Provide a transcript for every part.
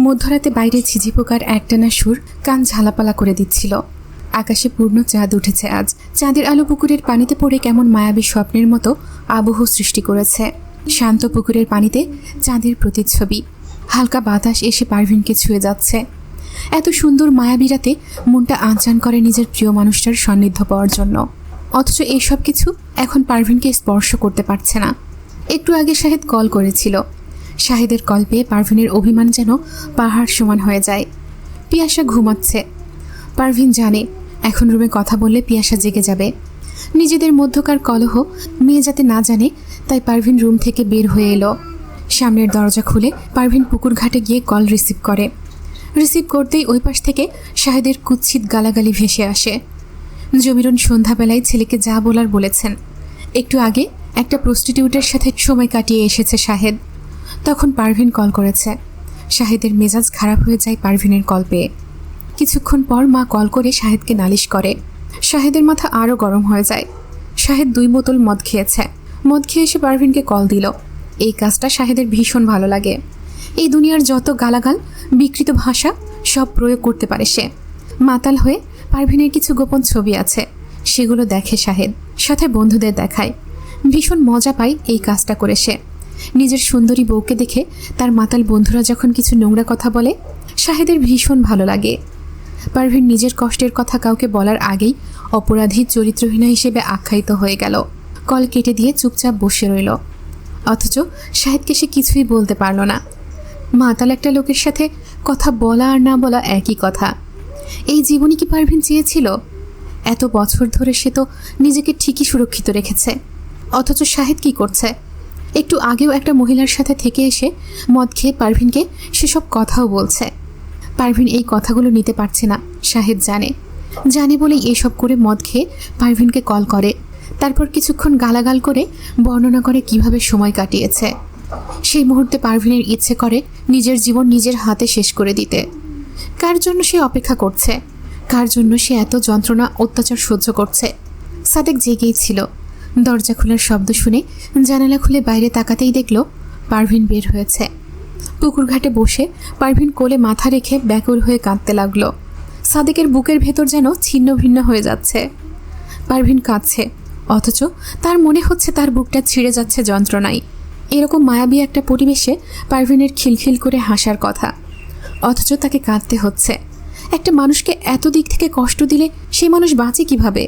মধ্যরাতে বাইরে ঝিঝি পোকার একটানা সুর কান ঝালাপালা করে দিচ্ছিল। আকাশে পূর্ণ চাঁদ উঠেছে আজ। চাঁদের আলো পুকুরের পানিতে পড়ে কেমন মায়াবী স্বপ্নের মতো আবহ সৃষ্টি করেছে। শান্ত পুকুরের পানিতে চাঁদের প্রতিচ্ছবি। হালকা বাতাস এসে পারভিনকে ছুঁয়ে যাচ্ছে। এত সুন্দর মায়াবী রাতে মনটা আনচান করে নিজের প্রিয় মানুষটার সান্নিধ্য পাওয়ার জন্য। অথচ এইসব কিছু এখন পারভিনকে স্পর্শ করতে পারছে না। একটু আগে শাহেদ কল করেছিল। শাহেদের কল পেয়ে পারভিনের অভিমান যেন পাহাড় সমান হয়ে যায়। পিয়াসা ঘুমাচ্ছে। পারভিন জানে এখন রুমে কথা বললে পিয়াসা জেগে যাবে। নিজেদের মধ্যকার কলহ মেয়ে যাতে না জানে, তাই পারভিন রুম থেকে বের হয়ে এলো। সামনের দরজা খুলে পারভিন পুকুর ঘাটে গিয়ে কল রিসিভ করে। রিসিভ করতেই ওই পাশ থেকে শাহেদের কুৎসিত গালাগালি ভেসে আসে। জমিরন সন্ধ্যাবেলায় ছেলেকে যা বলার বলেছেন। একটু আগে একটা প্রস্টিটিউটের সাথে সময় কাটিয়ে এসেছে শাহেদ। তখন পারভিন কল করেছে। শাহেদের মেজাজ খারাপ হয়ে যায় পারভিনের কল পেয়ে। কিছুক্ষণ পর মা কল করে শাহেদকে নালিশ করে। শাহেদের মাথা আরও গরম হয়ে যায়। শাহেদ 2 বোতল মদ খেয়েছে। মদ খেয়ে এসে পারভিনকে কল দিল। এই কাজটা শাহেদের ভীষণ ভালো লাগে। এই দুনিয়ার যত গালাগাল, বিকৃত ভাষা সব প্রয়োগ করতে পারে সে। মাতাল হয়ে পারভিনের কিছু গোপন ছবি আছে, সেগুলো দেখে শাহেদ, সাথে বন্ধুদের দেখায়। ভীষণ মজা পায় এই কাজটা করে সে। নিজের সুন্দরী বউকে দেখে তার মাতাল বন্ধুরা যখন কিছু নোংরা কথা বলে, শাহেদের ভীষণ ভালো লাগে। পারভিন নিজের কষ্টের কথা কাউকে বলার আগেই অপরাধী চরিত্রহীনা হিসেবে আখ্যায়িত হয়ে গেল। কল কেটে দিয়ে চুপচাপ বসে রইল। অথচ শাহেদকে সে কিছুই বলতে পারল না। মাতাল একটা লোকের সাথে কথা বলা আর না বলা একই কথা। এই জীবনই কি পারভিন চেয়েছিল? এত বছর ধরে সে তো নিজেকে ঠিকই সুরক্ষিত রেখেছে। অথচ শাহেদ কি করছে? একটু আগেও একটা মহিলার সাথে থেকে এসে মদ খেয়ে পারভিনকে সেসব কথাও বলছে। পারভিন এই কথাগুলো নিতে পারছে না, শাহেদ জানে বলেই এসব করে মদ খেয়ে পারভিনকে কল করে। তারপর কিছুক্ষণ গালাগাল করে বর্ণনা করে কিভাবে সময় কাটিয়েছে। সেই মুহূর্তে পারভিনের ইচ্ছে করে নিজের জীবন নিজের হাতে শেষ করে দিতে। কার জন্য সে অপেক্ষা করছে? কার জন্য সে এত যন্ত্রণা অত্যাচার সহ্য করছে? সাদেক জেগেই ছিল। দরজা খোলার শব্দ শুনে জানালা খুলে বাইরে তাকাতেই দেখল পারভিন বের হয়েছে। পুকুর ঘাটে বসে পারভিন কোলে মাথা রেখে ব্যাকুল হয়ে কাঁদতে লাগলো। সাদেকের বুকের ভেতর যেন ছিন্ন ভিন্ন হয়ে যাচ্ছে। পারভিন কাঁদছে, অথচ তার মনে হচ্ছে তার বুকটা ছিঁড়ে যাচ্ছে যন্ত্রণায়। এরকম মায়াবী একটা পরিবেশে পারভিনের খিলখিল করে হাসার কথা, অথচ তাকে কাঁদতে হচ্ছে। একটা মানুষকে এত দিক থেকে কষ্ট দিলে সেই মানুষ বাঁচে কিভাবে?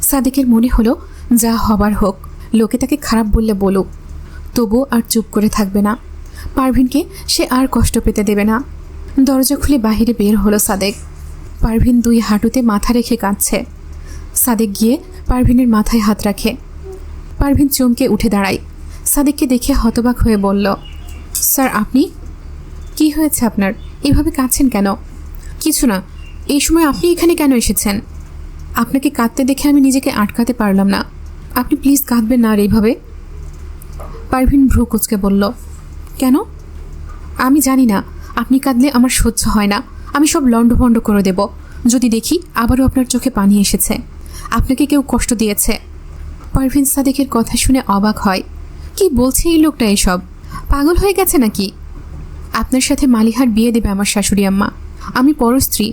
সাদেকের মনে হলো যা হবার হোক, লোকে তাকে খারাপ বললে বলুক, তবুও আর চুপ করে থাকবে না। পারভিনকে সে আর কষ্ট পেতে দেবে না। দরজা খুলে বাহিরে বের হলো সাদেক। পারভিন 2 হাঁটুতে মাথা রেখে কাঁদছে। সাদেক গিয়ে পারভিনের মাথায় হাত রাখে। পারভিন চমকে উঠে দাঁড়ায়। সাদেককে দেখে হতবাক হয়ে বলল, স্যার আপনি? কি হয়েছে আপনার? এভাবে কাঁদছেন কেন? কিছু না। এই সময় আপনি এখানে কেন এসেছেন? আপনাকে কাঁদতে দেখে আমি নিজেকে আটকাতে পারলাম না। আপনি প্লিজ কাঁদবেন না আর এইভাবে। পারভিন ভ্রু কুঁচকে বলল, কেন? আমি জানি না, আপনি কাঁদলে আমার সহ্য হয় না। আমি সব লণ্ডভণ্ড করে দেব যদি দেখি আবারও আপনার চোখে পানি এসেছে। আপনাকে কেউ কষ্ট দিয়েছে। পারভিন সাদেকের কথা শুনে অবাক হয়। কি বলছে এই লোকটা? এসব পাগল হয়ে গেছে নাকি? আপনার সাথে মালিহার বিয়ে দেবে আমার শাশুড়ি আম্মা। আমি পরস্ত্রী।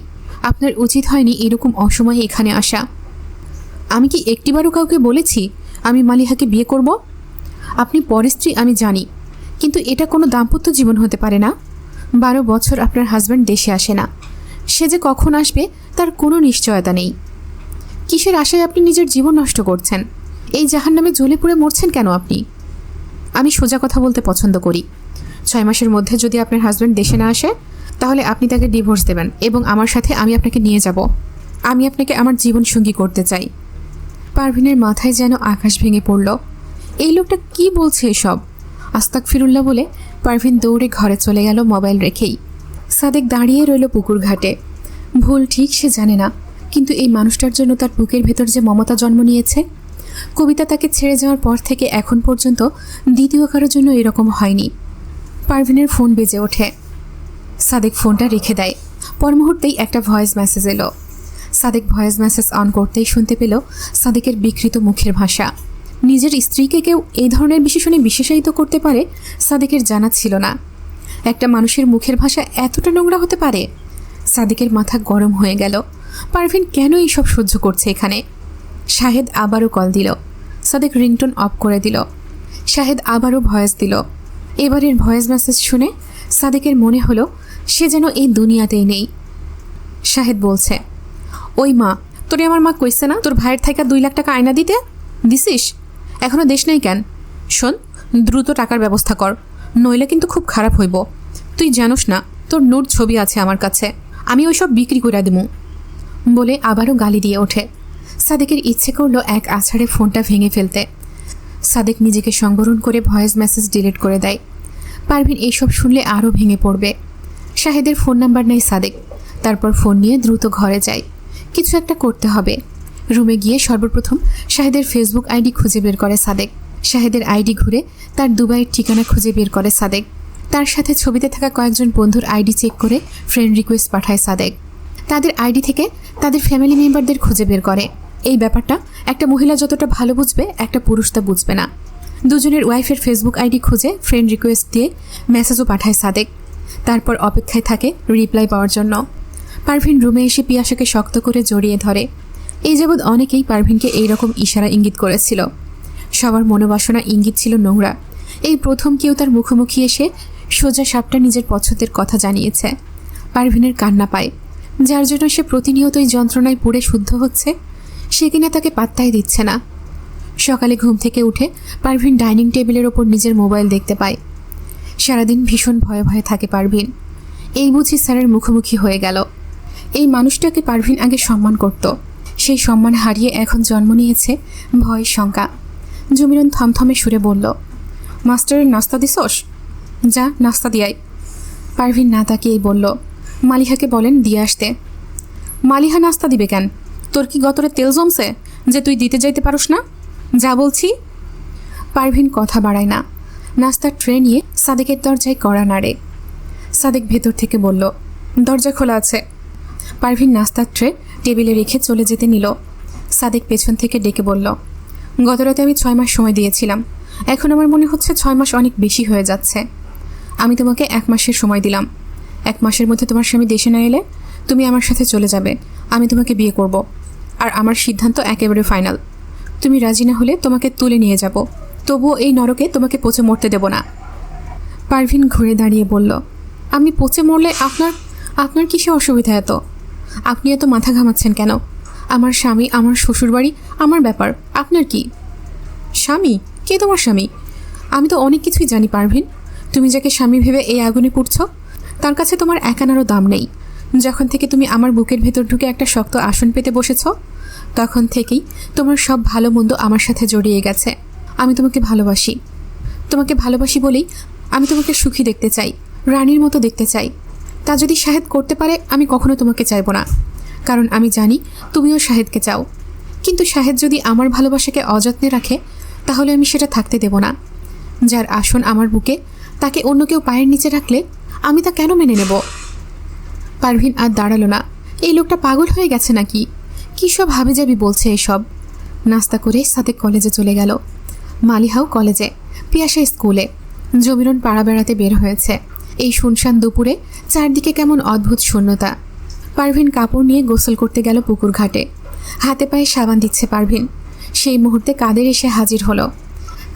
আপনার উচিত হয়নি এরকম অসময়ে এখানে আসা। আমি কি একটিবারও কাউকে বলেছি আমি মালিহাকে বিয়ে করব? আপনি পরস্ত্রী আমি জানি, কিন্তু এটা কোনো দাম্পত্য জীবন হতে পারে না। 12 বছর আপনার হাজব্যান্ড দেশে আসে না। সে যে কখন আসবে তার কোনো নিশ্চয়তা নেই। কিসের আশায় আপনি নিজের জীবন নষ্ট করছেন? এই জাহান্নামে জ্বলে পুড়ে মরছেন কেন আপনি? আমি সোজা কথা বলতে পছন্দ করি। 6 মাসের মধ্যে যদি আপনার হাজব্যান্ড দেশে না আসে, তাহলে আপনি তাকে ডিভোর্স দেবেন এবং আমার সাথে আমি আপনাকে নিয়ে যাব। আমি আপনাকে আমার জীবন সঙ্গী করতে চাই। পারভিনের মাথায় যেন আকাশ ভেঙে পড়ল। এই লোকটা কি বলছে এসব? আস্তাগফিরুল্লাহ বলে পারভিন দৌড়ে ঘরে চলে গেল মোবাইল রেখেই। সাদেক দাঁড়িয়ে রইল পুকুর ঘাটে। ভুল ঠিক সে জানে না, কিন্তু এই মানুষটার জন্য তার বুকের ভেতর যে মমতা জন্ম নিয়েছে। কবিতা তাকে ছেড়ে যাওয়ার পর থেকে এখন পর্যন্ত দ্বিতীয় কারোর জন্য এরকম হয়নি। পারভিনের ফোন বেজে ওঠে। সাদেক ফোনটা রেখে দেয়। পর মুহূর্তেই একটা ভয়েস মেসেজ এলো। সাদেক ভয়েস মেসেজ অন করতেই শুনতে পেল সাদেকের বিকৃত মুখের ভাষা। নিজের স্ত্রীকে কেউ এই ধরনের বিশেষণে বিশেষায়িত করতে পারে সাদেকের জানা ছিল না। একটা মানুষের মুখের ভাষা এতটা নোংরা হতে পারে? সাদিকের মাথা গরম হয়ে গেল। পারভিন কেন এইসব সহ্য করছে এখানে? শাহেদ আবারও কল দিল। সাদিক রিংটোন অফ করে দিল। শাহেদ আবারও ভয়েস দিল। এবারের ভয়েস মেসেজ শুনে সাদিকের মনে হলো সে যেন এই দুনিয়াতেই নেই। শাহেদ বলছে, ওই মা, তোরে আমার মা কইছে না তোর ভাইয়ের থাইকা 2 লাখ টাকা আয়না দিতে? দিছিস? এখনও দেশ নাই কেন? শোন, দ্রুত টাকার ব্যবস্থা কর, নইলে কিন্তু খুব খারাপ হইব। তুই জানোস না তোর নূর ছবি আছে আমার কাছে, আমি ওইসব বিক্রি করে দিমু বলে আবারও গালি দিয়ে ওঠে। সাদিকের ইচ্ছে করলো এক আছাড়ে ফোনটা ভেঙে ফেলতে। সাদিক নিজেকে সংবরণ করে ভয়েস মেসেজ ডিলিট করে দেয়। পারভিন এইসব শুনলে আরও ভেঙে পড়বে। শাহেদের ফোন নাম্বার নেই সাদিক। তারপর ফোন নিয়ে দ্রুত ঘরে যায়। কিছু একটা করতে হবে। রুমে গিয়ে সর্বপ্রথম শাহেদের ফেসবুক আইডি খুঁজে বের করে সাদেক। শাহেদের আইডি ঘুরে তার দুবাইয়ের ঠিকানা খুঁজে বের করে সাদেক। তার সাথে ছবিতে থাকা কয়েকজন বন্ধুর আইডি চেক করে ফ্রেন্ড রিকোয়েস্ট পাঠায় সাদেক। তাদের আইডি থেকে তাদের ফ্যামিলি মেম্বারদের খুঁজে বের করে। এই ব্যাপারটা একটা মহিলা যতটা ভালো বুঝবে একটা পুরুষ তা বুঝবে না। দুজনের ওয়াইফের ফেসবুক আইডি খুঁজে ফ্রেন্ড রিকোয়েস্ট দিয়ে মেসেজও পাঠায় সাদেক। তারপর অপেক্ষায় থাকে রিপ্লাই পাওয়ার জন্য। পারভিন রুমে এসে পিয়াসাকে শক্ত করে জড়িয়ে ধরে। এই যাবৎ অনেকেই পারভিনকে এইরকম ইশারা ইঙ্গিত করেছিল। সবার মনোবাসনা ইঙ্গিত ছিল নোংরা। এই প্রথম কেউ তার মুখোমুখি এসে সোজা সাপটা নিজের পছন্দের কথা জানিয়েছে। পারভিনের কান্না পায়। যার জন্য সে প্রতিনিয়তই যন্ত্রণায় পুড়ে শুদ্ধ হচ্ছে, সে কিনা তাকে পাত্তাই দিচ্ছে না। সকালে ঘুম থেকে উঠে পারভিন ডাইনিং টেবিলের ওপর নিজের মোবাইল দেখতে পায়। সারাদিন ভীষণ ভয়ে ভয়ে থাকে পারভিন। এই বুঝি স্যারের মুখোমুখি হয়ে গেল। এই মানুষটাকে পারভিন আগে সম্মান করত, সেই সম্মান হারিয়ে এখন জন্ম নিয়েছে ভয়, শঙ্কা। জমিরন থমথমে সুরে বলল, মাস্টারের নাস্তা দিছস? যা নাস্তা দিয়াই। পারভিন না তাকিয়েই বলল, মালিহাকে বলেন দিয়ে আসতে। মালিহা নাস্তা দিবে কেন? তোর কি গতরে তেল জমছে যে তুই দিতে যাইতে পারোস না? যা বলছি। পারভিন কথা বাড়ায় না। নাস্তার ট্রে নিয়ে সাদেকের দরজায় কড়া নাড়ে। সাদেক ভেতর থেকে বলল, দরজা খোলা আছে। পারভিন নাস্তার ট্রে টেবিলে রেখে চলে যেতে নিল। সাদেক পেছন থেকে ডেকে বলল, গতরাতে আমি 6 মাস সময় দিয়েছিলাম, এখন আমার মনে হচ্ছে 6 মাস অনেক বেশি হয়ে যাচ্ছে। আমি তোমাকে 1 মাসের সময় দিলাম। 1 মাসের মধ্যে তোমার স্বামী দেশে না এলে তুমি আমার সাথে চলে যাবে, আমি তোমাকে বিয়ে করব। আর আমার সিদ্ধান্ত একেবারে ফাইনাল। তুমি রাজি না হলে তোমাকে তুলে নিয়ে যাব, তবুও এই নরকে তোমাকে পচে মরতে দেব না। পারভিন ঘুরে দাঁড়িয়ে বলল, আমি পচে মরলে আপনার কিসে অসুবিধা এত? আপনি এত মাথা ঘামাচ্ছেন কেন? আমার স্বামী, আমার শ্বশুরবাড়ি, আমার ব্যাপার, আপনার কি? স্বামী? কে তোমার স্বামী? আমি তো অনেক কিছুই জানি পারভিন। তুমি যাকে স্বামী ভেবে এই আগুনে পুড়ছ, তার কাছে তোমার একানারও দাম নেই। যখন থেকে তুমি আমার বুকের ভেতর ঢুকে একটা শক্ত আসন পেতে বসেছ, তখন থেকেই তোমার সব ভালো মন্দ আমার সাথে জড়িয়ে গেছে। আমি তোমাকে ভালোবাসি। তোমাকে ভালোবাসি বলেই আমি তোমাকে সুখী দেখতে চাই, রানীর মতো দেখতে চাই। তা যদি শাহেদ করতে পারে, আমি কখনো তোমাকে চাইব না, কারণ আমি জানি তুমিও শাহেদকে চাও। কিন্তু শাহেদ যদি আমার ভালোবাসাকে অযত্নে রাখে, তাহলে আমি সেটা থাকতে দেব না। যার আসন আমার বুকে, তাকে অন্য কেউ পায়ের নিচে রাখলে আমি তা কেন মেনে নেব? পারভিন আর দাঁড়ালো না। এই লোকটা পাগল হয়ে গেছে নাকি? কী সব হাবিজাবি বলছে এসব। নাস্তা করে সাদেক কলেজে চলে গেল। মালিহাও কলেজে, পিয়াসা স্কুলে। জমিরন পাড়া বেড়াতে বের হয়েছে। এই শুনশান দুপুরে চারদিকে কেমন অদ্ভুত শূন্যতা। পারভিন কাপড় নিয়ে গোসল করতে গেল পুকুর ঘাটে। হাতে পায়ে সাবান দিচ্ছে পারভিন। সেই মুহূর্তে কাদের এসে হাজির হলো।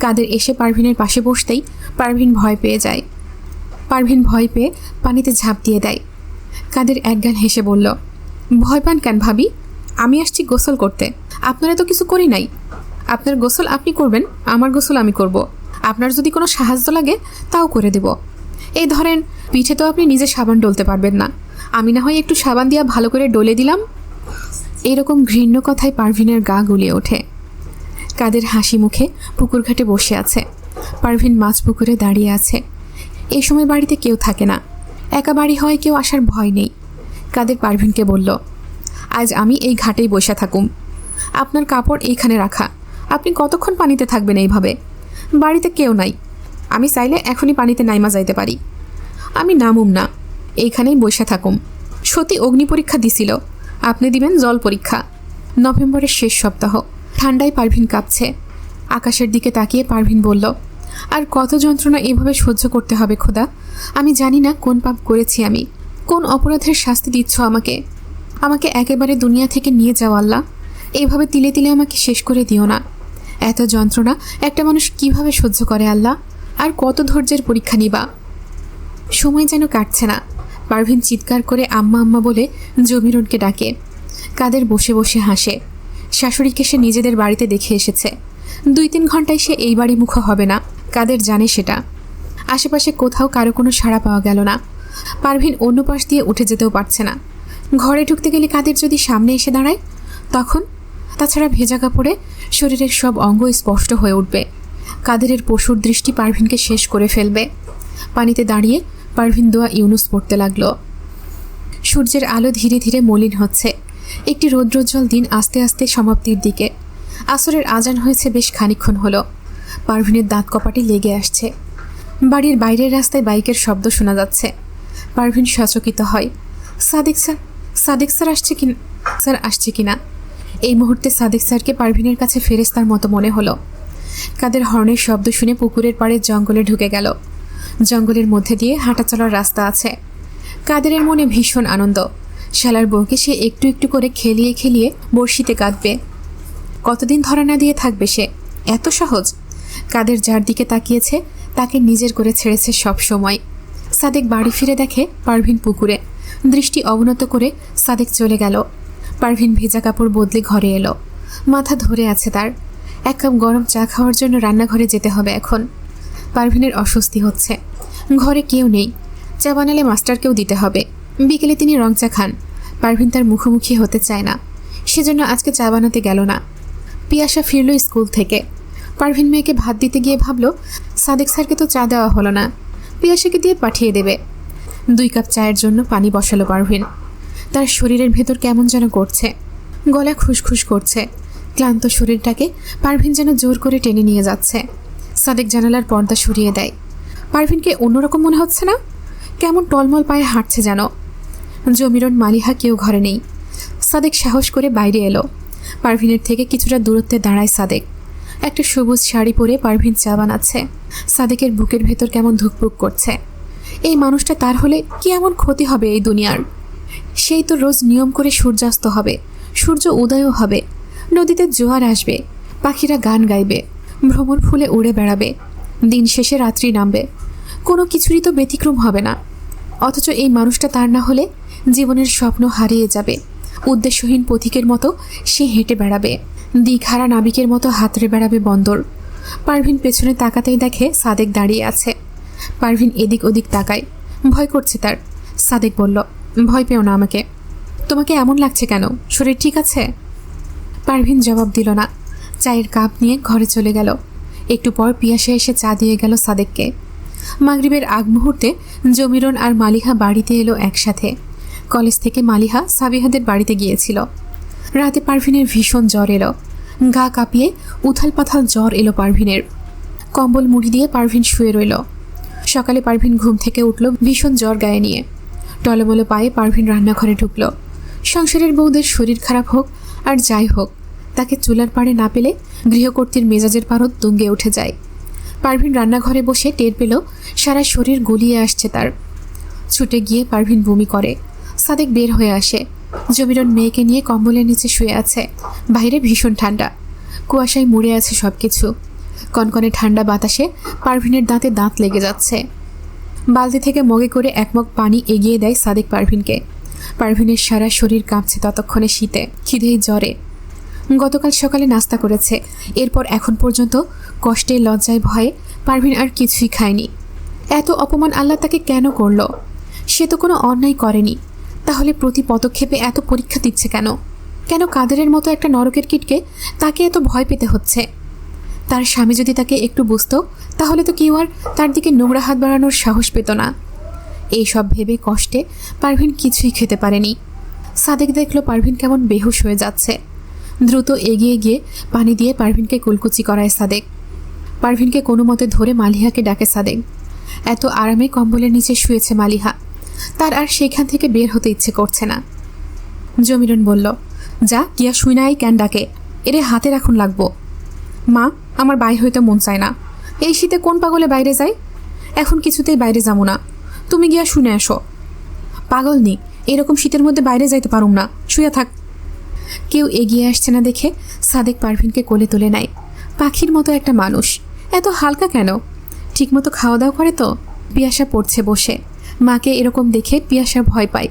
কাদের এসে পারভিনের পাশে বসতেই পারভিন ভয় পেয়ে যায়। পারভিন ভয় পেয়ে পানিতে ঝাঁপ দিয়ে দেয়। কাদের একগাল হেসে বলল, ভয় পান কেন ভাবি? আমি আসছি গোসল করতে, আপনারা তো কিছু করি নাই। আপনার গোসল আপনি করবেন, আমার গোসল আমি করব। আপনার যদি কোনো সাহায্য লাগে তাও করে দেব। এই ধরেন, পিঠে তো আপনি নিজে সাবান ডলতে পারবেন না, আমি না হয় একটু সাবান দিয়া ভালো করে ডলে দিলাম। এরকম ঘৃণ্য কথায় পারভিনের গা গুলিয়ে ওঠে। কাদের হাসি মুখে পুকুর ঘাটে বসে আছে। পারভিন মাছ পুকুরে দাঁড়িয়ে আছে। এই সময় বাড়িতে কেউ থাকে না, একা বাড়ি হয়, কেউ আসার ভয় নেই। কাদের পারভিনকে বলল, আজ আমি এই ঘাটেই বসে থাকুম। আপনার কাপড় এইখানে রাখা, আপনি কতক্ষণ পানিতে থাকবেন এইভাবে? বাড়িতে কেউ নাই, আমি চাইলে এখনই পানিতে নাইমা যাইতে পারি। আমি নামুম না, এইখানেই বসে থাকুম। সতী অগ্নি পরীক্ষা দিছিল, আপনি দিবেন জল পরীক্ষা। নভেম্বরের শেষ সপ্তাহ, ঠান্ডায় পারভিন কাঁপছে। আকাশের দিকে তাকিয়ে পারভিন বলল, আর কত যন্ত্রণা এভাবে সহ্য করতে হবে খোদা। আমি জানি না কোন পাপ করেছি, আমি কোন অপরাধের শাস্তি দিচ্ছ আমাকে। আমাকে একেবারে দুনিয়া থেকে নিয়ে যাও আল্লাহ। এইভাবে তিলে তিলে আমাকে শেষ করে দিও না। এত যন্ত্রণা একটা মানুষ কিভাবে সহ্য করে আল্লাহ? আর কত ধৈর্যের পরীক্ষা নিবা? সময় যেন কাটছে না। পারভিন চিৎকার করে আম্মা আম্মা বলে জমিরনকে ডাকে। কাদের বসে বসে হাসে। শাশুড়িকে সে নিজেদের বাড়িতে দেখে এসেছে। 2-3 ঘন্টায় সে এই বাড়ি মুখ হবে না। কাদের জানে সেটা। আশেপাশে কোথাও কারো কোনো সাড়া পাওয়া গেল না। পারভিন অন্য পাশ দিয়ে উঠে যেতেও পারছে না। ঘরে ঢুকতে গেলে কাদের যদি সামনে এসে দাঁড়ায় তখন? তাছাড়া ভেজা কাপড়ে শরীরের সব অঙ্গ স্পষ্ট হয়ে উঠবে। কাদেরের পশুর দৃষ্টি পারভিনকে শেষ করে ফেলবে। পানিতে দাঁড়িয়ে পারভিন দোয়া ইউনুস পড়তে লাগলো। সূর্যের আলো ধীরে ধীরে মলিন হচ্ছে। একটি রৌদ্রোজ্জ্বল দিন আস্তে আস্তে সমাপ্তির দিকে। আসরের আজান হয়েছে বেশ খানিকক্ষণ হলো। পারভিনের দাঁত কপাটে লেগে আসছে। বাড়ির বাইরের রাস্তায় বাইকের শব্দ শোনা যাচ্ছে। পারভিন সচকিত হয়। সাদিক স্যার আসছে কিনা। এই মুহূর্তে সাদিক স্যারকে পারভিনের কাছে ফেরেশতার মতো মনে হলো। কাদের হর্নের শব্দ শুনে পুকুরের পাড়ে জঙ্গলে ঢুকে গেল। জঙ্গলের মধ্যে দিয়ে হাঁটা চলার রাস্তা আছে। কাদেরের মনে ভীষণ আনন্দ। শালার বউকে সে একটু একটু করে খেলিয়ে খেলিয়ে বড়শিতে কাঁদবে। কতদিন ধরা না দিয়ে থাকবে সে? এত সহজ? কাদের যার দিকে তাকিয়েছে তাকে নিজের করে ছেড়েছে সব সময়। সাদেক বাড়ি ফিরে দেখে পারভিন পুকুরে। দৃষ্টি অবনত করে সাদেক চলে গেল। পারভিন ভেজা কাপড় বদলে ঘরে এলো। মাথা ধরে আছে তার। 1 কাপ গরম চা খাওয়ার জন্য রান্নাঘরে যেতে হবে এখন। পারভিনের অস্বস্তি হচ্ছে। ঘরে কেউ নেই। চা বানালে মাস্টারকেও দিতে হবে। বিকেলে তিনি রং চা খান। পারভিন তার মুখোমুখি হতে চায় না, সেজন্য আজকে চা বানাতে গেল না। পিয়াসা ফিরল স্কুল থেকে। পারভিন মেয়েকে ভাত দিতে গিয়ে ভাবল, সাদেক স্যারকে তো চা দেওয়া হলো না, পিয়াসাকে দিয়ে পাঠিয়ে দেবে। 2 কাপ চায়ের জন্য পানি বসালো পারভিন। তার শরীরের ভেতর কেমন যেন করছে। গলা খুসখুস করছে। ক্লান্ত শরীরটাকে পারভিন যেন জোর করে টেনে নিয়ে যাচ্ছে। সাদেক জানালার পর্দা সরিয়ে দেয়। পারভিনকে অন্যরকম মনে হচ্ছে না? কেমন টলমল পায়ে হাঁটছে যেন। জমিরন, মালিহা কেউ ঘরে নেই। সাদেক সাহস করে বাইরে এলো। পারভিনের থেকে কিছুটা দূরত্বে দাঁড়ায় সাদেক। একটা সবুজ শাড়ি পরে পারভিন চা বানাচ্ছে। সাদেকের বুকের ভেতর কেমন ধুকপুক করছে। এই মানুষটা তার হলে কি এমন ক্ষতি হবে এই দুনিয়ার? সেই তো রোজ নিয়ম করে সূর্যাস্ত হবে, সূর্য উদয়ও হবে, নদীতে জোয়ার আসবে, পাখিরা গান গাইবে, ভ্রমর ফুলে উড়ে বেড়াবে, দিন শেষে রাত্রি নামবে। কোনো কিছুরই তো ব্যতিক্রম হবে না। অথচ এই মানুষটা তার না হলে জীবনের স্বপ্ন হারিয়ে যাবে। উদ্দেশ্যহীন পথিকের মতো সে হেঁটে বেড়াবে। দিঘারা নাবিকের মতো হাতড়ে বেড়াবে বন্দর। পারভিন পেছনে তাকাতেই দেখে সাদেক দাঁড়িয়ে আছে। পারভিন এদিক ওদিক তাকায়। ভয় করছে তার। সাদেক বলল, ভয় পেও না আমাকে। তোমাকে এমন লাগছে কেন? শরীর ঠিক আছে? পারভিন জবাব দিল না। চায়ের কাপ নিয়ে ঘরে চলে গেল। একটু পর পিয়াসা এসে চা দিয়ে গেল সাদেককে। মাগরিবের আগ মুহূর্তে জমিরন আর মালিহা বাড়িতে এলো একসাথে। কলেজ থেকে মালিহা সাবিহাদের বাড়িতে গিয়েছিল। রাতে পারভিনের ভীষণ জ্বর এলো। গা কাঁপিয়ে উথাল পাথাল জ্বর এলো পারভিনের। কম্বল মুড়ি দিয়ে পারভিন শুয়ে রইল। সকালে পারভিন ঘুম থেকে উঠল ভীষণ জ্বর গায়ে নিয়ে। টলমলো পায়ে পারভিন রান্নাঘরে ঢুকল। সংসারের বউদের শরীর খারাপ হোক আর যাই হোক, তাকে চুলার পাড়ে না পেলে গৃহকর্ত্রীর মেজাজের পারদ তুঙ্গে উঠে যায়। পারভিন রান্নাঘরে বসে টের পেল সারা শরীর গলিয়ে আসছে তার। ছুটে গিয়ে পারভিন বমি করে। সাদেক বের হয়ে আসে। জমিরন মেয়েকে নিয়ে কম্বলের নিচে শুয়ে আছে। বাইরে ভীষণ ঠান্ডা। কুয়াশায় মুড়ে আছে সব কিছু। কনকনে ঠান্ডা বাতাসে পারভিনের দাঁতে দাঁত লেগে যাচ্ছে। বালতি থেকে মগে করে 1 মগ পানি এগিয়ে দেয় সাদেক পারভিনকে। পারভিনের সারা শরীর কাঁপছে ততক্ষণে শীতে, খিদেই জ্বরে। গতকাল সকালে নাস্তা করেছে। এরপর এখন পর্যন্ত কষ্টে, লজ্জায়, ভয়ে পারভিন আর কিছুই খায়নি। এত অপমান আল্লাহ তাকে কেন করল? সে তো কোনো অন্যায় করেনি। তাহলে প্রতি পদক্ষেপে এত পরীক্ষা দিচ্ছে কেন? কেন কাদেরের মতো একটা নরকের কীটকে তাকে এত ভয় পেতে হচ্ছে? তার স্বামী যদি তাকে একটু বুঝতো তাহলে তো কেউ আর তার দিকে নোংরা হাত বাড়ানোর সাহস পেত না। এই সব ভেবে কষ্টে পারভিন কিছুই খেতে পারেনি। সাদেক দেখল পারভিন কেমন বেহুশ হয়ে যাচ্ছে। দ্রুত এগিয়ে গিয়ে পানি দিয়ে পারভিনকে কুলকুচি করায় সাদেক। পারভিনকে কোনো মতে ধরে মালিহাকে ডাকে সাদেক। এত আরামে কম্বলের নিচে শুয়েছে মালিহা। তার আর সেখান থেকে বের হতে ইচ্ছে করছে না। জমিরন বলল, যা গিয়া শুই নাই কেন ডাকে? এরে হাতে রাখুন লাগবো। মা, আমার বাইর হইতে মন চায় না। এই শীতে কোন পাগলে বাইরে যায়? এখন কিছুতেই বাইরে যাবো না, তুমি গিয়া শুনে আসো। পাগল নি, এরকম শীতের মধ্যে বাইরে যাইতে পারুম না, শুয়ে থাক। কেউ এগিয়ে আসছে না দেখে সাদেক পারভিনকে কোলে তুলে নেয়। পাখির মতো একটা মানুষ, এত হালকা কেন? ঠিকমতো খাওয়া দাওয়া করে তো? পিয়াসা পড়ছে বসে। মাকে এরকম দেখে পিয়াসা ভয় পায়।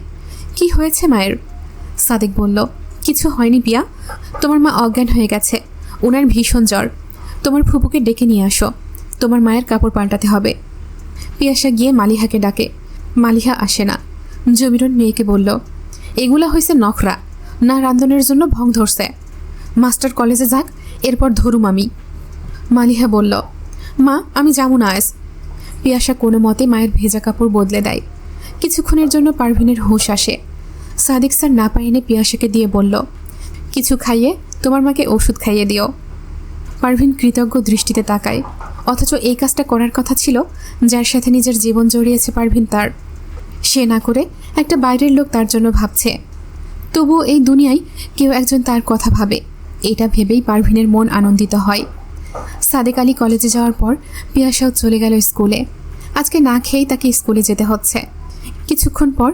কি হয়েছে মায়ের? সাদেক বলল, কিছু হয়নি পিয়া, তোমার মা অজ্ঞান হয়ে গেছে, ওনার ভীষণ জ্বর। তোমার ফুপুকে ডেকে নিয়ে আসো, তোমার মায়ের কাপড় পাল্টাতে হবে। পিয়াসা গিয়ে মালিহাকে ডাকে। মালিহা আসে না। জমিরন মেয়েকে বলল, এগুলা হয়েছে নখরা, না রান্ধনের জন্য ভং ধরছে। মাস্টার কলেজে যাক, এরপর ধরুম আমি। মালিহা বলল, মা আমি যাবো না আজ। পিয়াসা কোনো মতে মায়ের ভেজা কাপড় বদলে দেয়। কিছুক্ষণের জন্য পারভিনের হুঁশ আসে। সাদিক স্যার না পাই এনে পিয়াসাকে দিয়ে বলল, কিছু খাইয়ে তোমার মাকে ওষুধ খাইয়ে দিও। পারভিন কৃতজ্ঞ দৃষ্টিতে তাকায়, অথচ এই কাজটা করার কথা ছিল যার সাথে নিজের জীবন জড়িয়েছে পারভিন তার। সে না করে একটা বাইরের লোক তার জন্য ভাবছে। তবুও এই দুনিয়ায় কেউ একজন তার কথা ভাবে, এটা ভেবেই পারভিনের মন আনন্দিত হয়। সাদেক আলী কলেজে যাওয়ার পর পিয়াসাও চলে গেল স্কুলে। আজকে না খেয়েই তাকে স্কুলে যেতে হচ্ছে। কিছুক্ষণ পর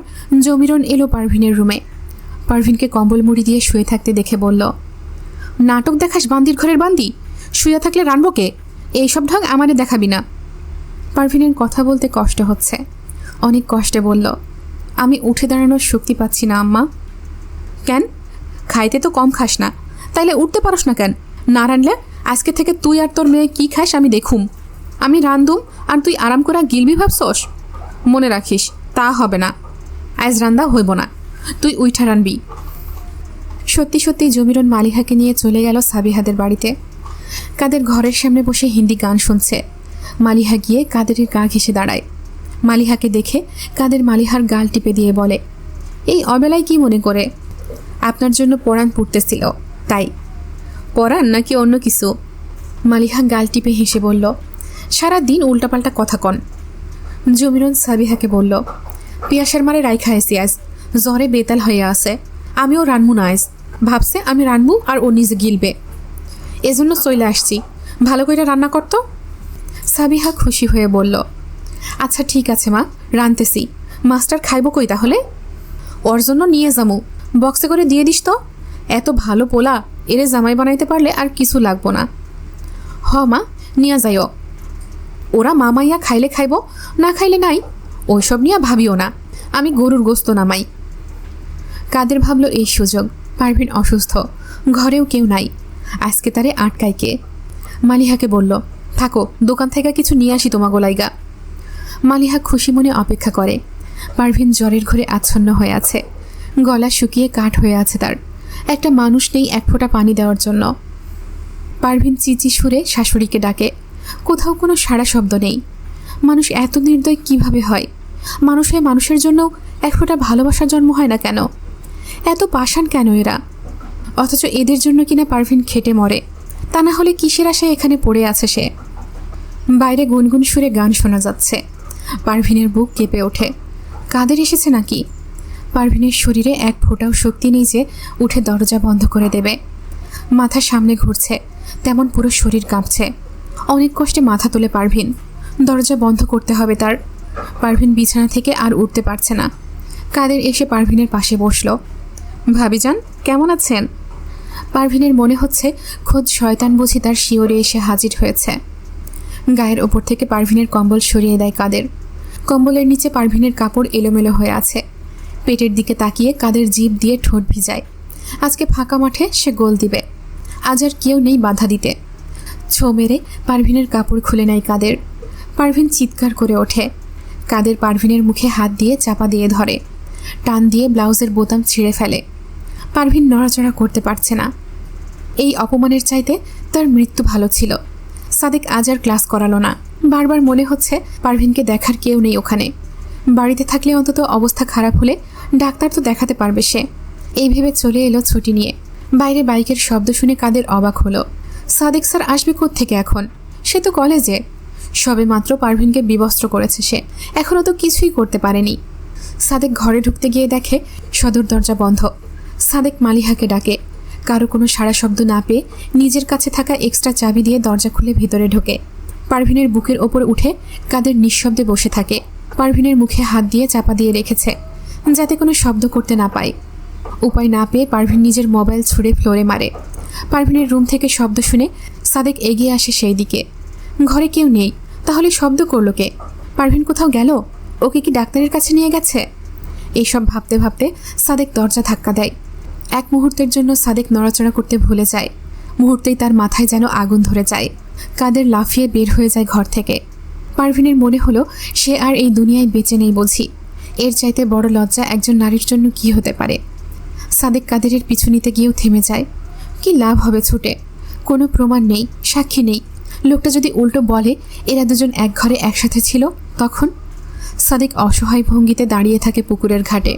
জমিরন এলো পারভিনের রুমে। পারভিনকে কম্বল মুড়ি দিয়ে শুয়ে থাকতে দেখে বলল, নাটক দেখাস বান্দির ঘরের বান্দি? শুয়ে থাকলে রানবো কে? এইসব ঢং আমারে দেখাবি না। পারভিনের কথা বলতে কষ্ট হচ্ছে, অনেক কষ্টে বলল, আমি উঠে দাঁড়ানোর শক্তি পাচ্ছি না আম্মা। কেন? খাইতে তো কম খাস না, তাইলে উঠতে পারস না কেন? না রানলে আজকে থেকে তুই আর তোর মেয়ে কি খাস আমি দেখুম। আমি রান্ধুম আর তুই আরাম করে গিলবি ভাবছস? মনে রাখিস, তা হবে না। আজ রান্দা হইব না, তুই উইঠা রানবি। সত্যি সত্যি জমিরন মালিহাকে নিয়ে চলে গেল সাবিহাদের বাড়িতে। কাদের ঘরের সামনে বসে হিন্দি গান শুনছে। মালিহা গিয়ে কাদেরের গা ঘেঁষে দাঁড়ায়। মালিহাকে দেখে কাদের মালিহার গাল টিপে দিয়ে বলে, এই অবেলায় কি মনে করে? আপনার জন্য পরাণ পুড়তেছিল তাই। পরাণ নাকি অন্য কিছু? মালিহা গাল টিপে হেসে বলল, সারা দিন উল্টাপাল্টা কথা কন। জমিরন সাবিহাকে বলল, পিয়াসার মারে রাইখা এসি আজ, জ্বরে বেতাল হয়ে আছে। আমিও রানমু না আজ, ভাবছে আমি রানবো আর ও নিজে গিলবে, এজন্য চলে আসছি। ভালো করে রান্না করতো। সাবিহা খুশি হয়ে বলল, আচ্ছা ঠিক আছে মা, রানতেছি। মাস্টার খাইব কই তাহলে? ওর জন্য নিয়ে যামু, বক্সে করে দিয়ে দিস তো। এত ভালো পোলা, এরে জামাই বানাইতে পারলে আর কিছু লাগবো না। হ মা, নিয়ে যাইও। ওরা মামাইয়া খাইলে খাইব, না খাইলে নাই, ওইসব নিয়ে ভাবিও না। আমি গরুর গোস্ত নামাই। কাদের ভাবল এই সুযোগ। পারভিন অসুস্থ, ঘরেও কেউ নাই, আজকে তারে আটকায় কে? মালিহাকে বলল, থাকো, দোকান থেকে কিছু নিয়ে আসি তোমা গোলাইগা। মালিহা খুশি মনে অপেক্ষা করে। পারভিন জ্বরের ঘরে আচ্ছন্ন হয়ে আছে, গলা শুকিয়ে কাঠ হয়ে আছে তার। একটা মানুষ নেই এক ফোঁটা পানি দেওয়ার জন্য। পারভিন চিচি সুরে শাশুড়িকে ডাকে, কোথাও কোনো সাড়া শব্দ নেই। মানুষ এত নির্দয় কিভাবে হয়? মানুষ হয়ে মানুষের জন্য এক ফোঁটা ভালোবাসার জন্ম হয় না কেন? এত পাষাণ কেন এরা? অথচ এদের জন্য কিনা পারভিন খেটে মরে। তা না হলে কিসের আশায় এখানে পড়ে আছে সে? বাইরে গুনগুন সুরে গান শোনা যাচ্ছে। পারভিনের বুক কেঁপে ওঠে। কাদের এসেছে নাকি? পারভিনের শরীরে এক ফোঁটাও শক্তি নেই যে উঠে দরজা বন্ধ করে দেবে। মাথা সামনে ঘুরছে, তেমন পুরো শরীর কাঁপছে। অনেক কষ্টে মাথা তোলে পারভিন। দরজা বন্ধ করতে হবে তার। পারভিন বিছানা থেকে আর উঠতে পারছে না। কাদের এসে পারভিনের পাশে বসলো। ভাবিজান কেমন আছেন? পারভিনের মনে হচ্ছে খোদ শয়তান বুঝি তার শিওরে এসে হাজির হয়েছে। গায়ের ওপর থেকে পারভিনের কম্বল সরিয়ে দেয় কাদের। কম্বলের নিচে পারভিনের কাপড় এলোমেলো হয়ে আছে। পেটের দিকে তাকিয়ে কাদের জিভ দিয়ে ঠোঁট ভিজায়। আজকে ফাঁকা মাঠে সে গোল দিবে। আজ আর কেউ নেই বাধা দিতে। ছো মেরে পারভিনের কাপড় খুলে নেয় কাদের। পারভিন চিৎকার করে ওঠে। কাদের পারভিনের মুখে হাত দিয়ে চাপা দিয়ে ধরে, টান দিয়ে ব্লাউজের বোতাম ছিঁড়ে ফেলে। পারভিন নড়াচড়া করতে পারছে না। এই অপমানের চাইতে তার মৃত্যু ভালো ছিল। সাদেক আজ আর ক্লাস করালো না। বারবার মনে হচ্ছে পারভিনকে দেখার কেউ নেই ওখানে। বাড়িতে থাকলে অন্তত অবস্থা খারাপ হলে ডাক্তার তো দেখাতে পারবে সে। এই ভেবে চলে এলো ছুটি নিয়ে। বাইরে বাইকের শব্দ শুনে কাদের অবাক হলো। সাদেক স্যার আসবে কোত্থেকে এখন? সে তো কলেজে। সবে মাত্র পারভিনকে বিবস্ত্র করেছে সে, এখনও তো কিছুই করতে পারেনি। সাদেক ঘরে ঢুকতে গিয়ে দেখে সদর দরজা বন্ধ। সাদেক মালিহাকে ডাকে। কারো কোনো সাড়া শব্দ না পেয়ে নিজের কাছে থাকা এক্সট্রা চাবি দিয়ে দরজা খুলে ভিতরে ঢোকে। পারভিনের বুকের ওপর উঠে কাদের নিঃশব্দে বসে থাকে। পারভিনের মুখে হাত দিয়ে চাপা দিয়ে রেখেছে যাতে কোনো শব্দ করতে না পায়। উপায় না পেয়ে পারভিন নিজের মোবাইল ছুঁড়ে ফ্লোরে মারে। পারভিনের রুম থেকে শব্দ শুনে সাদেক এগিয়ে আসে সেই দিকে। ঘরে কেউ নেই, তাহলে শব্দ করলো কে? পারভিন কোথাও গেল? ওকে কি ডাক্তারের কাছে নিয়ে গেছে? এইসব ভাবতে ভাবতে সাদেক দরজা ধাক্কা দেয়। এক মুহূর্তের জন্য সাদেক নড়াচড়া করতে ভুলে যায়। মুহূর্তেই তার মাথায় যেন আগুন ধরে যায়। কাদের লাফিয়ে বের হয়ে যায় ঘর থেকে। পারভিনের মনে হলো সে আর এই দুনিয়ায় বেঁচে নেই বুঝি। এর চাইতে বড় লজ্জা একজন নারীর জন্য কি হতে পারে? সাদেক কাদেরের পিছু নিতে গিয়েও থেমে যায়। কি লাভ হবে ছুটে? কোনো প্রমাণ নেই, সাক্ষী নেই। লোকটা যদি উল্টো বলে এরা দুজন এক ঘরে একসাথে ছিল, তখন? সাদেক অসহায় ভঙ্গিতে দাঁড়িয়ে থাকে পুকুরের ঘাটে।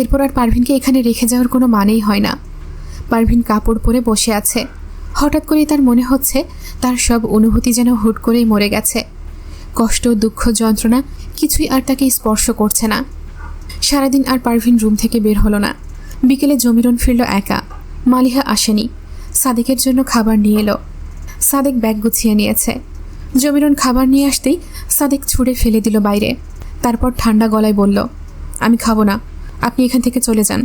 এরপর আর পারভিনকে এখানে রেখে যাওয়ার কোনো মানেই হয় না। পারভিন কাপড় পরে বসে আছে। হঠাৎ করেই তার মনে হচ্ছে তার সব অনুভূতি যেন হুট করেই মরে গেছে। কষ্ট, দুঃখ, যন্ত্রণা কিছুই আর তাকে স্পর্শ করছে না। সারাদিন আর পারভিন রুম থেকে বের হলো না। বিকেলে জমিরন ফিরল একা। মালিহা আসেনি। সাদেকের জন্য খাবার নিয়ে এলো। সাদেক ব্যাগ গুছিয়ে নিয়েছে। জমিরন খাবার নিয়ে আসতেই সাদেক ছুঁড়ে ফেলে দিল বাইরে। তারপর ঠান্ডা গলায় বলল, আমি খাবো না, আপনি এখান থেকে চলে যান।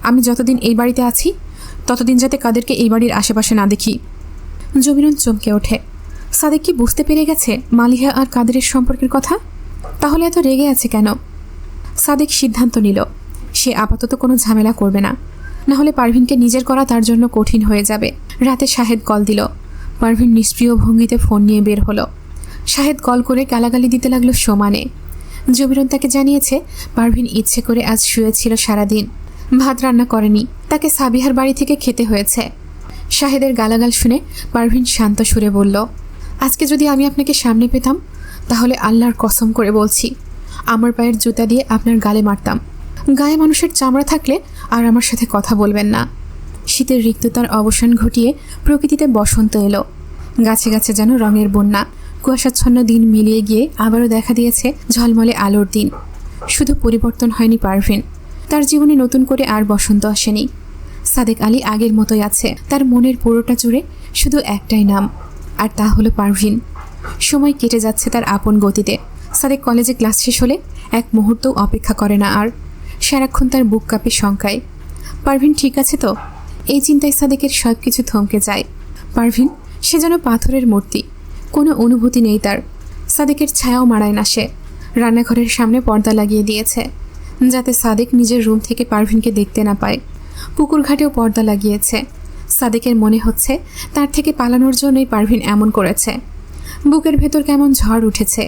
আমি যতদিন এই বাড়িতে আছি ততদিন যাতে কাদেরকে এই বাড়ির আশেপাশে না দেখি। জমিরন চমকে ওঠে। সাদেক কি বুঝতে পেরে গেছে মালিহা আর কাদেরের সম্পর্কের কথা? তাহলে এত রেগে আছে কেন? সাদেক সিদ্ধান্ত নিল সে আপাতত কোনো ঝামেলা করবে না, নাহলে পারভিনকে নিজের করা তার জন্য কঠিন হয়ে যাবে। রাতে শাহেদ কল দিল। পারভিন নিষ্প্রিয় ভঙ্গিতে ফোন নিয়ে বের হলো। শাহেদ কল করে গালাগালি দিতে লাগলো সমানে। জমিরন তাকে জানিয়েছে পারভিন ইচ্ছে করে আজ শুয়েছিল সারাদিন, ভাত রান্না করেনি, তাকে সাবিহার বাড়ি থেকে খেতে হয়েছে। শাহেদের গালাগাল শুনে পারভিন শান্ত সুরে বলল, আজকে যদি আমি আপনাকে সামনে পেতাম তাহলে আল্লাহর কসম করে বলছি আমার পায়ের জুতা দিয়ে আপনার গালে মারতাম। গায়ে মানুষের চামড়া থাকলে আর আমার সাথে কথা বলবেন না। শীতের রিক্ততার অবসান ঘটিয়ে প্রকৃতিতে বসন্ত এলো। গাছে গাছে যেন রঙের বন্যা। কুয়াশাচ্ছন্ন দিন মিলিয়ে গিয়ে আবারও দেখা দিয়েছে ঝলমলে আলোর দিন। শুধু পরিবর্তন হয়নি পারভিন, তার জীবনে নতুন করে আর বসন্ত আসেনি। সাদেক আলী আগের মতোই আছে। তার মনের পুরোটা জুড়ে শুধু একটাই নাম, আর তা হলো পারভিন। সময় কেটে যাচ্ছে তার আপন গতিতে। সাদেক কলেজে ক্লাস শেষ হলে এক মুহূর্তও অপেক্ষা করে না আর। সারাক্ষণ তার বুক কাঁপে শঙ্কায়। পারভিন ঠিক আছে তো? এই চিন্তায় সাদেকের সব কিছু থমকে যায়। পারভিন সে যেন পাথরের মূর্তি, কোনো অনুভূতি নেই তার। সাদেকের ছায়াও মারায় না সে। রান্নাঘরের সামনে পর্দা লাগিয়ে দিয়েছে যাতে সাদেক নিজের রুম থেকে পারভিনকে দেখতে না পায়। পুকুর ঘাটেও পর্দা লাগিয়েছে। সাদেকের মনে হচ্ছে তার থেকে পালানোর জন্যই পারভিন এমন করেছে। বুকের ভেতর কেমন ঝড় উঠেছে।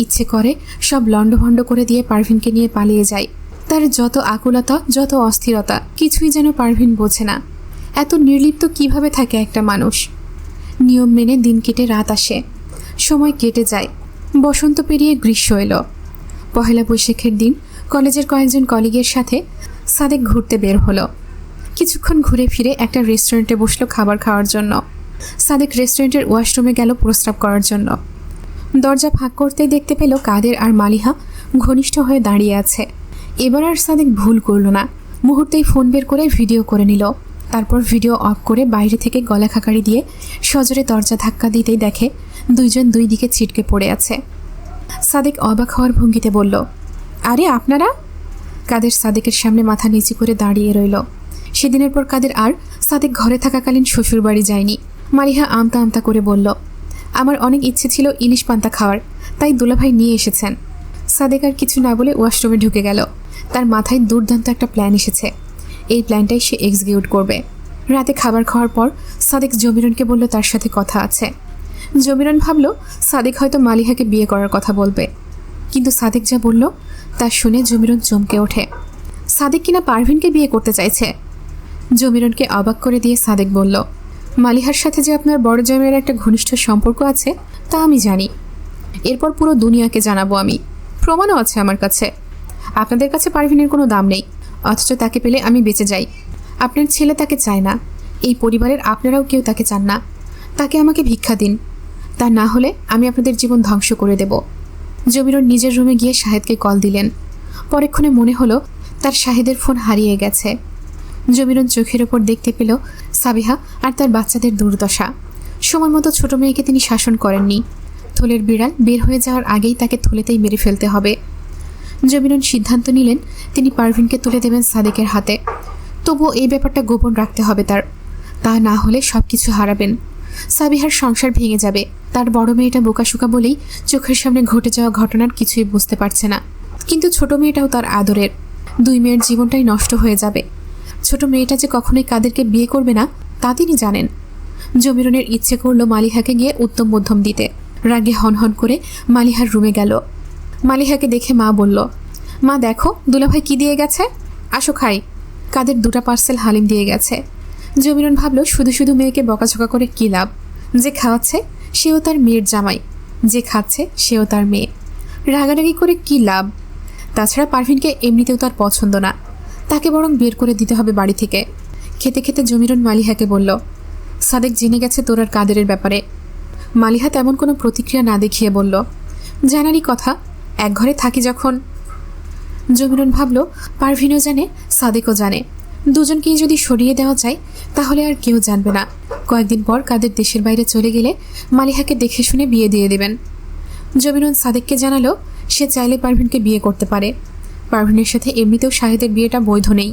ইচ্ছে করে সব লণ্ডভণ্ড করে দিয়ে পারভিনকে নিয়ে পালিয়ে যায়। তার যত আকুলতা, যত অস্থিরতা, কিছুই যেন পারভিন বোঝে না। এত নির্লিপ্ত কিভাবে থাকে একটা মানুষ? নিয়ম মেনে দিন কেটে রাত আসে, সময় কেটে যায়। বসন্ত পেরিয়ে গ্রীষ্ম এলো। পহেলা বৈশাখের দিন কলেজের কয়েকজন কলিগের সাথে সাদেক ঘুরতে বের হলো। কিছুক্ষণ ঘুরে ফিরে একটা রেস্টুরেন্টে বসলো খাবার খাওয়ার জন্য। সাদেক রেস্টুরেন্টের ওয়াশরুমে গেল প্রস্রাব করার জন্য। দরজা ফাঁক করতেই দেখতে পেল কাদের আর মালিহা ঘনিষ্ঠ হয়ে দাঁড়িয়ে আছে। এবার আর সাদেক ভুল করল না। মুহূর্তেই ফোন বের করে ভিডিও করে নিল। তারপর ভিডিও অফ করে বাইরে থেকে গলা খাকারি দিয়ে সজোরে দরজা ধাক্কা দিতেই দেখে দুইজন দুই দিকে ছিটকে পড়ে আছে। সাদেক অবাক হওয়ার ভঙ্গিতে বলল, আরে আপনারা? কাদের সাদেকের সামনে মাথা নিচু করে দাঁড়িয়ে রইল। সেদিনের পর কাদের আর সাদেক ঘরে থাকাকালীন শ্বশুরবাড়ি যায়নি। মালিহা আমতা আমতা করে বলল, আমার অনেক ইচ্ছে ছিল ইলিশ পান্তা খাওয়ার, তাই দুলাভাই নিয়ে এসেছেন। সাদেক আর কিছু না বলে ওয়াশরুমে ঢুকে গেল। তার মাথায় দুর্দান্ত একটা প্ল্যান এসেছে। এই প্ল্যানটাই সে এক্সিকিউট করবে। রাতে খাবার খাওয়ার পর সাদেক জমিরনকে বলল তার সাথে কথা আছে। জমিরন ভাবল সাদেক হয়তো মালিহাকে বিয়ে করার কথা বলবে, কিন্তু সাদেক যা বলল তা শুনে জমিরন চমকে ওঠে। সাদেক কিনা পারভিনকে বিয়ে করতে চাইছে। জমিরনকে অবাক করে দিয়ে সাদেক বলল, মালিহার সাথে যে আপনার বড় জামাইয়ের একটা ঘনিষ্ঠ সম্পর্ক আছে তা আমি জানি। এরপর পুরো দুনিয়াকে জানাবো আমি। প্রমাণও আছে আমার কাছে। আপনাদের কাছে পারভিনের কোনো দাম নেই, অথচ তাকে পেলে আমি বেঁচে যাই। আপনার ছেলে তাকে চায় না, এই পরিবারের আপনারাও কেউ তাকে চান না। তাকে আমাকে ভিক্ষা দিন, তা না হলে আমি আপনাদের জীবন ধ্বংস করে দেব। জমিরন নিজের রুমে গিয়ে শাহেদকে কল দিলেন। পরেক্ষণে মনে হলো তার শাহেদের ফোন হারিয়ে গেছে। জমিরন চোখের ওপর দেখতে পেল সাবিহা আর তার বাচ্চাদের দুর্দশা। সময় মতো ছোট মেয়েকে তিনি শাসন করেননি, থলের বিড়াল বের হয়ে যাওয়ার আগেই তাকে থলেতেই মেরে ফেলতে হবে। জমিরন সিদ্ধান্ত নিলেন তিনি পারভিনকে তুলে দেবেন সাদেকের হাতে। তবুও এই ব্যাপারটা গোপন রাখতে হবে তার, তা না হলে সব কিছু হারাবেন। সাবিহার সংসার ভেঙে যাবে। তার বড় মেয়েটা বোকাশোকা বলেই চোখের সামনে ঘটে যাওয়া ঘটনার কিছুই বুঝতে পারছে না, কিন্তু ছোট মেয়েটাও তার আদরের। দুই মেয়ের জীবনটাই নষ্ট হয়ে যাবে। ছোট মেয়েটা যে কখনোই কাদেরকে বিয়ে করবে না তা তিনি জানেন। জমিরনের ইচ্ছে করলো মালিহাকে গিয়ে উত্তম মধ্যম দিতে। রাগে হনহন করে মালিহার রুমে গেল। মালিহাকে দেখে মা বলল, মা দেখো দুলাভাই কি দিয়ে গেছে, আসো খাই। কাদের 2টা পার্সেল হালিম দিয়ে গেছে। জমিরন ভাবল শুধু শুধু মেয়েকে বকাঝকা করে কী লাভ, যে খাওয়াচ্ছে সেও তার মেয়ের জামাই, যে খাচ্ছে সেও তার মেয়ে, রাগারাগি করে কী লাভ। তাছাড়া পারভিনকে এমনিতেও তার পছন্দ না, তাকে বরং বের করে দিতে হবে বাড়ি থেকে। খেতে খেতে জমিরন মালিহাকে বলল, সাদেক জেনে গেছে তোর আর কাদেরের ব্যাপারে। মালিহা তেমন কোনো প্রতিক্রিয়া না দেখিয়ে বলল, জানারই কথা, এক ঘরে থাকি যখন। জমিরন ভাবল পারভিনও জানে, সাদেকও জানে। দুজনকেই যদি সরিয়ে দেওয়া যায় তাহলে আর কেউ জানবে না। কয়েকদিন পর কাদের দেশের বাইরে চলে গেলে মালিহাকে দেখে শুনে বিয়ে দিয়ে দেবেন। জমিরন সাদেককে জানালো সে চাইলে পারভিনকে বিয়ে করতে পারে। পারভিনের সাথে এমনিতেও শাহেদের বিয়েটা বৈধ নেই।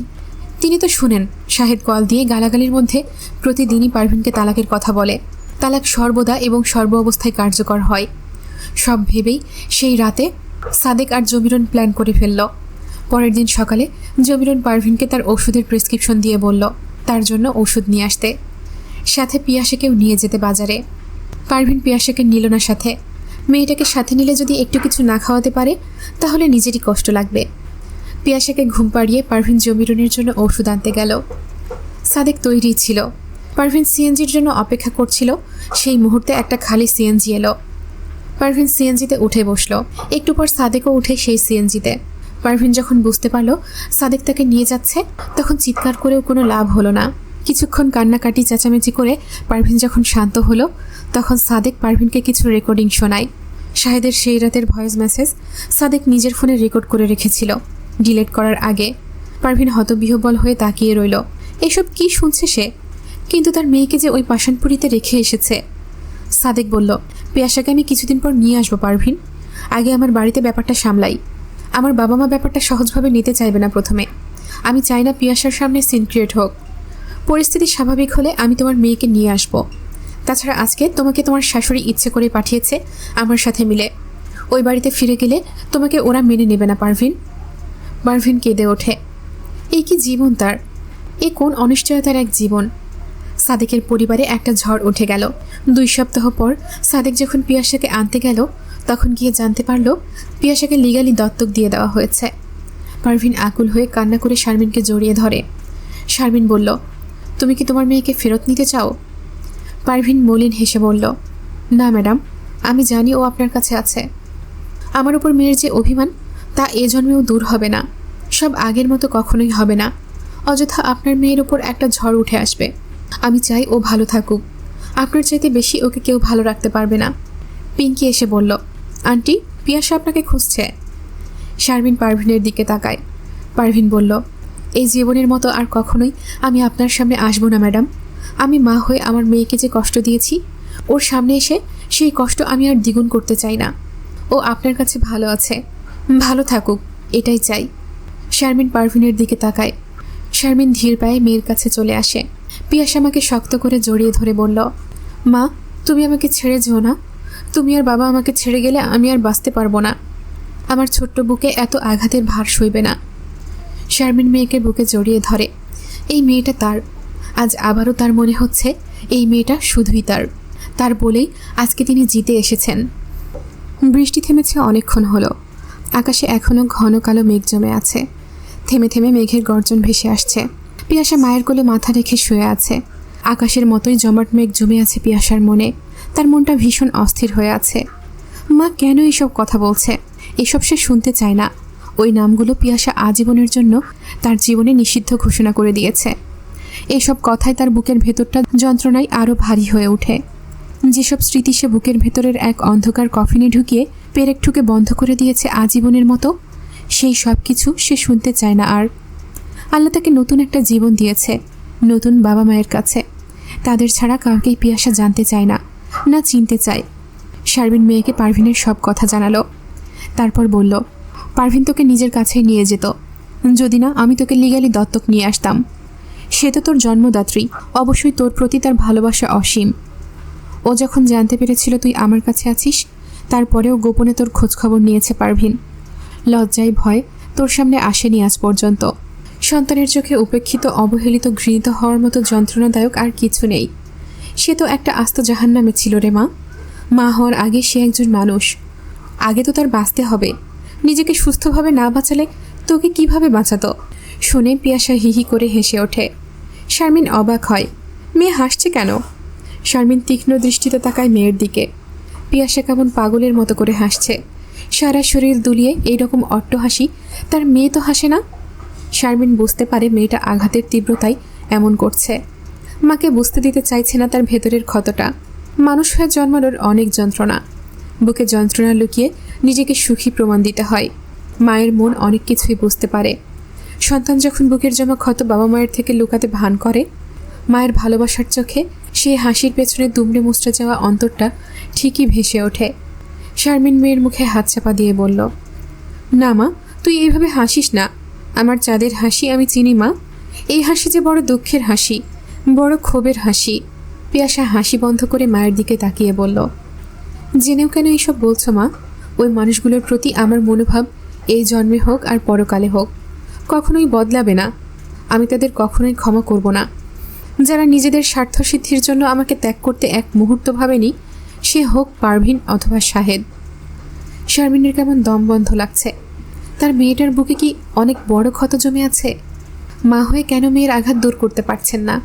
তিনি তো শুনেন শাহেদ কল দিয়ে গালাগালির মধ্যে প্রতিদিনই পারভিনকে তালাকের কথা বলে। তালাক সর্বদা এবং সর্ব অবস্থায় কার্যকর হয়। সব ভেবেই সেই রাতে সাদেক আর জমিরন প্ল্যান করে ফেলল। পরের দিন সকালে জমিরন পারভিনকে তার ওষুধের প্রেসক্রিপশন দিয়ে বলল তার জন্য ওষুধ নিয়ে আসতে, সাথে পিয়াসাকেও নিয়ে যেতে বাজারে। পারভিন পিয়াসাকে নিল না সাথে। মেয়েটাকে সাথে নিলে যদি একটু কিছু না খাওয়াতে পারে তাহলে নিজেরই কষ্ট লাগবে। পিয়াসাকে ঘুম পাড়িয়ে পারভিন জমিরনের জন্য ওষুধ আনতে গেল। সাদেক তৈরি ছিল। পারভিন সিএনজির জন্য অপেক্ষা করছিল। সেই মুহূর্তে একটা খালি সিএনজি এলো। পারভিন সিএনজিতে উঠে বসলো। একটু পর সাদেকও উঠে সেই সিএনজিতে। পারভিন যখন বুঝতে পারল সাদেক তাকে নিয়ে যাচ্ছে তখন চিৎকার করেও কোনো লাভ হলো না। কিছুক্ষণ কান্নাকাটি চেঁচামেচি করে পারভিন যখন শান্ত হলো তখন সাদেক পারভিনকে কিছু রেকর্ডিং শোনায়। শাহেদের সেই রাতের ভয়েস মেসেজ সাদেক নিজের ফোনে রেকর্ড করে রেখেছিল ডিলিট করার আগে। পারভিন হতবিহ্বল হয়ে তাকিয়ে রইল। এসব কি শুনছে সে? কিন্তু তার মেয়েকে যে ওই পাষাণপুরীতে রেখে এসেছে। সাদেক বলল, পিয়াসাকে আমি কিছুদিন পর নিয়ে আসবো পারভিন, আগে আমার বাড়িতে ব্যাপারটা সামলাই। আমার বাবা মা ব্যাপারটা সহজভাবে নিতে চাইবে না প্রথমে। আমি চাই না পিয়াসার সামনে সিন ক্রিয়েট হোক। পরিস্থিতি স্বাভাবিক হলে আমি তোমার মেয়েকে নিয়ে আসবো। তাছাড়া আজকে তোমাকে তোমার শাশুড়ি ইচ্ছে করে পাঠিয়েছে আমার সাথে মিলে। ওই বাড়িতে ফিরে গেলে তোমাকে ওরা মেনে নেবে না পারভিন। পারভিন কেঁদে ওঠে। এই কি জীবন তার! এ কোন অনিশ্চয়তার এক জীবন! সাদেকের পরিবারে একটা ঝড় উঠে গেল। 2 সপ্তাহ পর সাদেক যখন পিয়াসাকে আনতে গেল তখন গিয়ে জানতে পারল পিয়াসাকে লিগালি দত্তক দিয়ে দেওয়া হয়েছে। পারভিন আকুল হয়ে কান্না করে শারমিনকে জড়িয়ে ধরে। শারমিন বলল, তুমি কি তোমার মেয়েকে ফেরত নিতে চাও? পারভিন মলিন হেসে বলল, না ম্যাডাম, আমি জানি ও আপনার কাছে আছে। আমার উপর মেয়ের যে অভিমান তা এ জন্মেও দূর হবে না। সব আগের মতো কখনোই হবে না। অযথা আপনার মেয়ের উপর একটা ঝড় উঠে আসবে। আমি চাই ও ভালো থাকুক। আপনার চাইতে বেশি ওকে কেউ ভালো রাখতে পারবে না। পিঙ্কি এসে বলল, আন্টি, পিয়াসা আপনাকে খুঁজছে। শারমিন পারভিনের দিকে তাকায়। পারভিন বলল, এই জীবনের মতো আর কখনোই আমি আপনার সামনে আসবো না ম্যাডাম। আমি মা হয়ে আমার মেয়েকে যে কষ্ট দিয়েছি, ওর সামনে এসে সেই কষ্ট আমি আর দ্বিগুণ করতে চাই না। ও আপনার কাছে ভালো আছে, ভালো থাকুক, এটাই চাই। শারমিন পারভিনের দিকে তাকায়। শারমিন ধীর পায়ে মেয়ের কাছে চলে আসে। পিয়াসা আমাকে শক্ত করে জড়িয়ে ধরে বলল, মা, তুমি আমাকে ছেড়ে যেও না। তুমি আর বাবা আমাকে ছেড়ে গেলে আমি আর বাঁচতে পারবো না। আমার ছোট্ট বুকে এত আঘাতের ভার সইবে না। শারমিন মেয়েকে বুকে জড়িয়ে ধরে। এই মেয়েটা তার। আজ আবারও তার মনে হচ্ছে এই মেয়েটা শুধুই তার বলেই আজকে তিনি জিতে এসেছেন। বৃষ্টি থেমেছে অনেকক্ষণ হলো। আকাশে এখনও ঘন কালো মেঘ জমে আছে। থেমে থেমে মেঘের গর্জন ভেসে আসছে। পিয়াসা মায়ের কোলে মাথা রেখে শুয়ে আছে। আকাশের মতোই জমাট মেঘ জমে আছে পিয়াসার মনে। তার মনটা ভীষণ অস্থির হয়ে আছে। মা কেন এইসব কথা বলছে? এসব সে শুনতে চায় না। ওই নামগুলো পিয়াসা আজীবনের জন্য তার জীবনে নিষিদ্ধ ঘোষণা করে দিয়েছে। এইসব কথায় তার বুকের ভেতরটা যন্ত্রণায় আরও ভারী হয়ে ওঠে। যেসব স্মৃতি সে বুকের ভেতরের এক অন্ধকার কফিনে ঢুকিয়ে পেরেক ঠুকে বন্ধ করে দিয়েছে আজীবনের মতো, সেই সব কিছু সে শুনতে চায় না আর। আল্লাহ তাকে নতুন একটা জীবন দিয়েছে, নতুন বাবা মায়ের কাছে। তাদের ছাড়া কাউকেই পিয়াসা জানতে চায় না, না চিনতে চায়। শারমিন মেয়েকে পারভিনের সব কথা জানালো। তারপর বলল, পারভিন তোকে নিজের কাছে নিয়ে যেত, যদি না আমি তোকে লিগ্যালি দত্তক নিয়ে আসতাম। সে তো তোর জন্মদাত্রী, অবশ্যই তোর প্রতি তার ভালোবাসা অসীম। ও যখন জানতে পেরেছিল তুই আমার কাছে আছিস, তারপরেও গোপনে তোর খোঁজখবর নিয়েছে পারভিন। লজ্জায় ভয় তোর সামনে আসেনি আজ পর্যন্ত। সন্তানের চোখে উপেক্ষিত, অবহেলিত, ঘৃণিত হওয়ার মতো যন্ত্রণাদায়ক আর কিছু নেই। সে তো একটা আস্ত জাহান্নামে ছিল রে মা। মা হওয়ার আগে সে একজন মানুষ। আগে তো তার বাঁচতে হবে। নিজেকে সুস্থভাবে না বাঁচালে তোকে কিভাবে বাঁচাতো? শুনে পিয়াসা হিহি করে হেসে ওঠে। শারমিন অবাক হয়, মেয়ে হাসছে কেন? শারমিন তীক্ষ্ণ দৃষ্টিতে তাকায় মেয়ের দিকে। পিয়াসা কেমন পাগলের মতো করে হাসছে। সারা শরীর দুলিয়ে এইরকম অট্ট হাসি তার মেয়ে তো হাসে না। শারমিন বুঝতে পারে মেয়েটা আঘাতের তীব্রতায় এমন করছে। মাকে বুঝতে দিতে চাইছে না তার ভেতরের ক্ষতটা। মানুষ হয়ে জন্মানোর অনেক যন্ত্রণা। বুকে যন্ত্রণা লুকিয়ে নিজেকে সুখী প্রমাণ দিতে হয়। মায়ের মন অনেক কিছুই বুঝতে পারে। সন্তান যখন বুকের জমা ক্ষত বাবা মায়ের থেকে লুকাতে ভান করে, মায়ের ভালোবাসার চোখে সেই হাসির পেছনে দুমড়ে মুচড়ে যাওয়া অন্তরটা ঠিকই ভেসে ওঠে। শারমিন মেয়ের মুখে হাত চাপা দিয়ে বলল, না মা, তুই এইভাবে হাসিস না। আমার চাঁদের হাসি আমি চিনি মা। এই হাসি যে বড় দুঃখের হাসি, বড় ক্ষোভের হাসি। পিয়াসা হাসি বন্ধ করে মায়ের দিকে তাকিয়ে বলল, জেনেও কেন এইসব বলছো মা? ওই মানুষগুলোর প্রতি আমার মনোভাব এই জন্মে হোক আর পরকালে হোক কখনোই বদলাবে না। আমি তাদের কখনোই ক্ষমা করব না। যারা নিজেদের স্বার্থসিদ্ধির জন্য আমাকে ত্যাগ করতে এক মুহূর্ত ভাবেনি, সে হোক পারভিন অথবা শাহেদ। শারমিনের কেমন দম বন্ধ লাগছে। তার মেয়েটার বুকে কি অনেক বড় ক্ষত জমে আছে? মা হয়ে কেন মেয়ের আঘাত দূর করতে পারছেন না?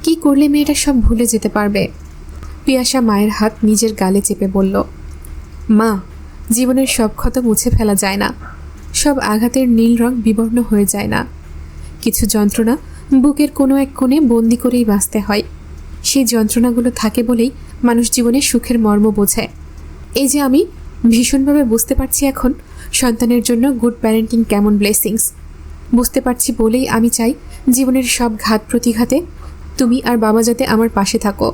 কি করলে মেয়েটা সব ভুলে যেতে পারবে? পিয়াসা মায়ের হাত নিজের গালে চেপে বলল, মা, জীবনের সব ক্ষত মুছে ফেলা যায় না। সব আঘাতের নীল রং বিবর্ণ হয়ে যায় না। কিছু যন্ত্রণা বুকের কোনো এক কোণে বন্দি করেই বাঁচতে হয়। সেই যন্ত্রণাগুলো থাকে বলেই মানুষ জীবনে সুখের মর্ম বোঝে। এই যে আমি ভীষণভাবে বুঝতে পারছি এখন সন্তানের জন্য গুড প্যারেন্টিং কেমন ব্লেসিংস। বুঝতে পারছি বলেই আমি চাই জীবনের সব ঘাত প্রতিঘাতে তুমি আর বাবা যাতে আমার পাশে থাকো।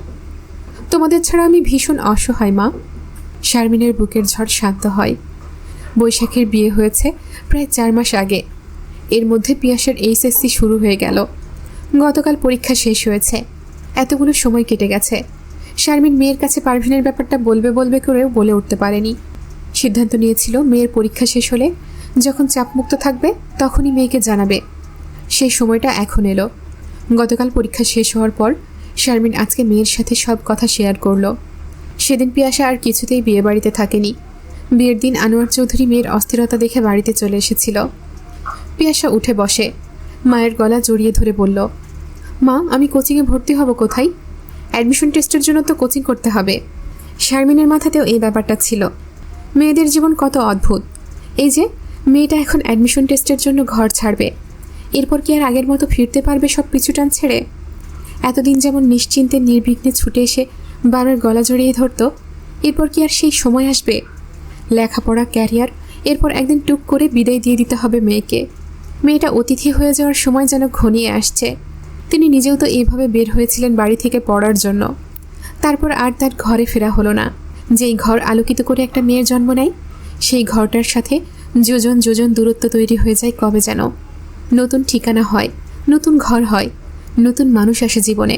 তোমাদের ছাড়া আমি ভীষণ অসহায় মা। শারমিনের বুকের ঝড় শান্ত হয়। বৈশাখের বিয়ে হয়েছে প্রায় 4 মাস আগে। এর মধ্যে পিয়াসার এইচএসসি শুরু হয়ে গেল। গতকাল পরীক্ষা শেষ হয়েছে। এতগুলো সময় কেটে গেছে। শারমিন মেয়ের কাছে পারভিনের ব্যাপারটা বলবে বলবে করেও বলে উঠতে পারেনি। সিদ্ধান্ত নিয়েছিল মেয়ের পরীক্ষা শেষ হলে যখন চাপমুক্ত থাকবে তখনই মেয়েকে জানাবে। সেই সময়টা এখন এলো। গতকাল পরীক্ষা শেষ হওয়ার পর শারমিন আজকে মেয়ের সাথে সব কথা শেয়ার করলো। সেদিন পিয়াসা আর কিছুতেই বিয়ে বাড়িতে থাকেনি। বিয়ের দিন আনোয়ার চৌধুরী মেয়ের অস্থিরতা দেখে বাড়িতে চলে এসেছিল। পিয়াসা উঠে বসে মায়ের গলা জড়িয়ে ধরে বলল, মা, আমি কোচিংয়ে ভর্তি হব কোথায়? অ্যাডমিশন টেস্টের জন্য তো কোচিং করতে হবে। শারমিনের মাথাতেও এই ব্যাপারটা ছিল। মেয়েদের জীবন কত অদ্ভুত। এই যে মেয়েটা এখন অ্যাডমিশন টেস্টের জন্য ঘর ছাড়বে, এরপর কি আর আগের মতো ফিরতে পারবে সব পিছুটান ছেড়ে? এতদিন যেমন নিশ্চিন্তে নির্বিঘ্নে ছুটে এসে বাবার গলা জড়িয়ে ধরত, এরপর কি আর সেই সময় আসবে? লেখাপড়া, ক্যারিয়ার, এরপর একদিন টুক করে বিদায় দিয়ে দিতে হবে মেয়েকে। মেয়েটা অতিথি হয়ে যাওয়ার সময় যেন ঘনিয়ে আসছে। তিনি নিজেও তো এইভাবে বের হয়েছিলেন বাড়ি থেকে পড়ার জন্য। তারপর আর তার ঘরে ফেরা হলো না। যেই ঘর আলোকিত করে একটা মেয়ের জন্ম নেয়, সেই ঘরটার সাথে যোজন যোজন দূরত্ব তৈরি হয়ে যায় কবে যেন। নতুন ঠিকানা হয়, নতুন ঘর হয়, নতুন মানুষ আসে জীবনে।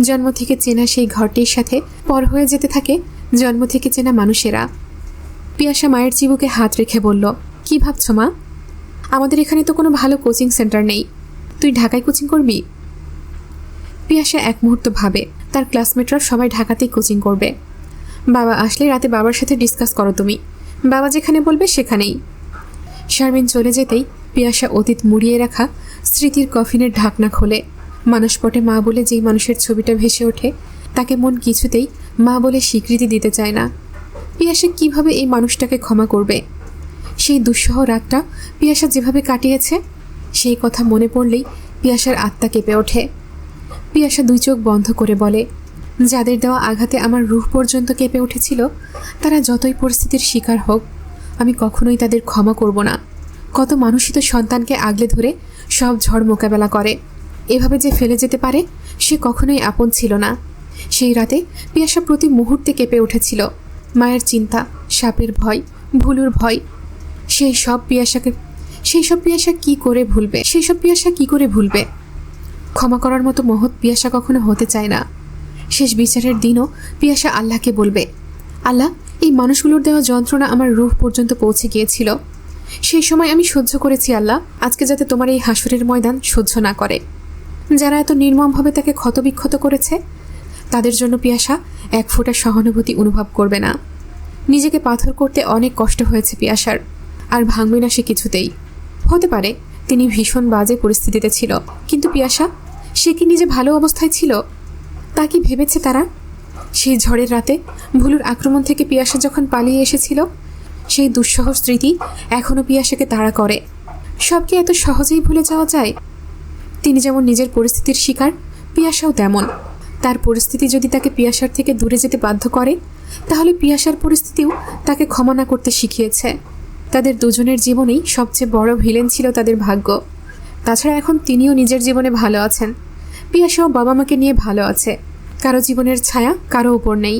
জন্ম থেকে চেনা সেই ঘরটির সাথে পর হয়ে যেতে থাকে জন্ম থেকে চেনা মানুষেরা। পিয়াসা মায়ের চিবুকে হাত রেখে বলল, কি ভাবছো মা? আমাদের এখানে তো কোনো ভালো কোচিং সেন্টার নেই। তুই ঢাকায় কোচিং করবি? পিয়াসা এক মুহূর্ত ভাবে, তার ক্লাসমেটরা সবাই ঢাকাতেই কোচিং করবে। বাবা আসলে রাতে বাবার সাথে ডিসকাস করো তুমি। বাবা যেখানে বলবে সেখানেই। শারমিন চলে যেতেই পিয়াসা অতীত মুড়িয়ে রাখা স্মৃতির কফিনের ঢাকনা খোলে। মানসপটে মা বলে যেই মানুষের ছবিটা ভেসে ওঠে, তাকে মন কিছুতেই মা বলে স্বীকৃতি দিতে চায় না। পিয়াসা কিভাবে এই মানুষটাকে ক্ষমা করবে? সেই দুঃসহ রাতটা পিয়াসা যেভাবে কাটিয়েছে, সেই কথা মনে পড়লেই পিয়াসার আত্মা কেঁপে ওঠে। পিয়াসা 2 চোখ বন্ধ করে বলে, যাদের দেওয়া আঘাতে আমার রূহ পর্যন্ত কেঁপে উঠেছিল, তারা যতই পরিস্থিতির শিকার হোক, আমি কখনোই তাদের ক্ষমা করব না। কত মানুষই তো সন্তানকে আগলে ধরে সব ঝড় মোকাবেলা করে। এভাবে যে ফেলে যেতে পারে, সে কখনোই আপন ছিল না। সেই রাতে পিয়াসা প্রতি মুহূর্তে কেঁপে উঠেছিল। মায়ের চিন্তা, সাপের ভয়, ভুলুর ভয়, সেই সব পিয়াসা কি করে ভুলবে? ক্ষমা করার মতো মহৎ পিয়াসা কখনো হতে চায় না। শেষ বিচারের দিনও পিয়াসা আল্লাহকে বলবে, আল্লাহ, এই মানুষগুলোর দেওয়া যন্ত্রণা আমার রূহ পর্যন্ত পৌঁছে গিয়েছিল। সেই সময় আমি সহ্য করেছি আল্লাহ, আজকে যাতে তোমার এই হাসরের ময়দান সহ্য না করে। যারা এত নির্মমভাবে তাকে ক্ষতবিক্ষত করেছে, তাদের জন্য পিয়াসা এক ফোঁটা সহানুভূতি অনুভব করবে না। নিজেকে পাথর করতে অনেক কষ্ট হয়েছে পিয়াসার, আর ভাঙবে না সে কিছুতেই। হতে পারে তিনি ভীষণ বাজে পরিস্থিতিতে ছিল, কিন্তু পিয়াসা, সে কি নিজে ভালো অবস্থায় ছিল? তা কি ভেবেছে তারা? সেই ঝড়ের রাতে ভুলুর আক্রমণ থেকে পিয়াসা যখন পালিয়ে এসেছিল, সেই দুঃসহ স্মৃতি এখনও পিয়াসাকে তাড়া করে। সবকে এত সহজেই ভুলে যাওয়া যায়? তিনি যেমন নিজের পরিস্থিতির শিকার, পিয়াসাও তেমন। তার পরিস্থিতি যদি তাকে পিয়াসার থেকে দূরে যেতে বাধ্য করে, তাহলে পিয়াসার পরিস্থিতিও তাকে ক্ষমা না করতে শিখিয়েছে। তাদের দুজনের জীবনেই সবচেয়ে বড় ভিলেন ছিল তাদের ভাগ্য। তাছাড়া এখন তিনিও নিজের জীবনে ভালো আছেন, পিয়াসাও বাবা মাকে নিয়ে ভালো আছে। কারো জীবনের ছায়া কারো উপর নেই।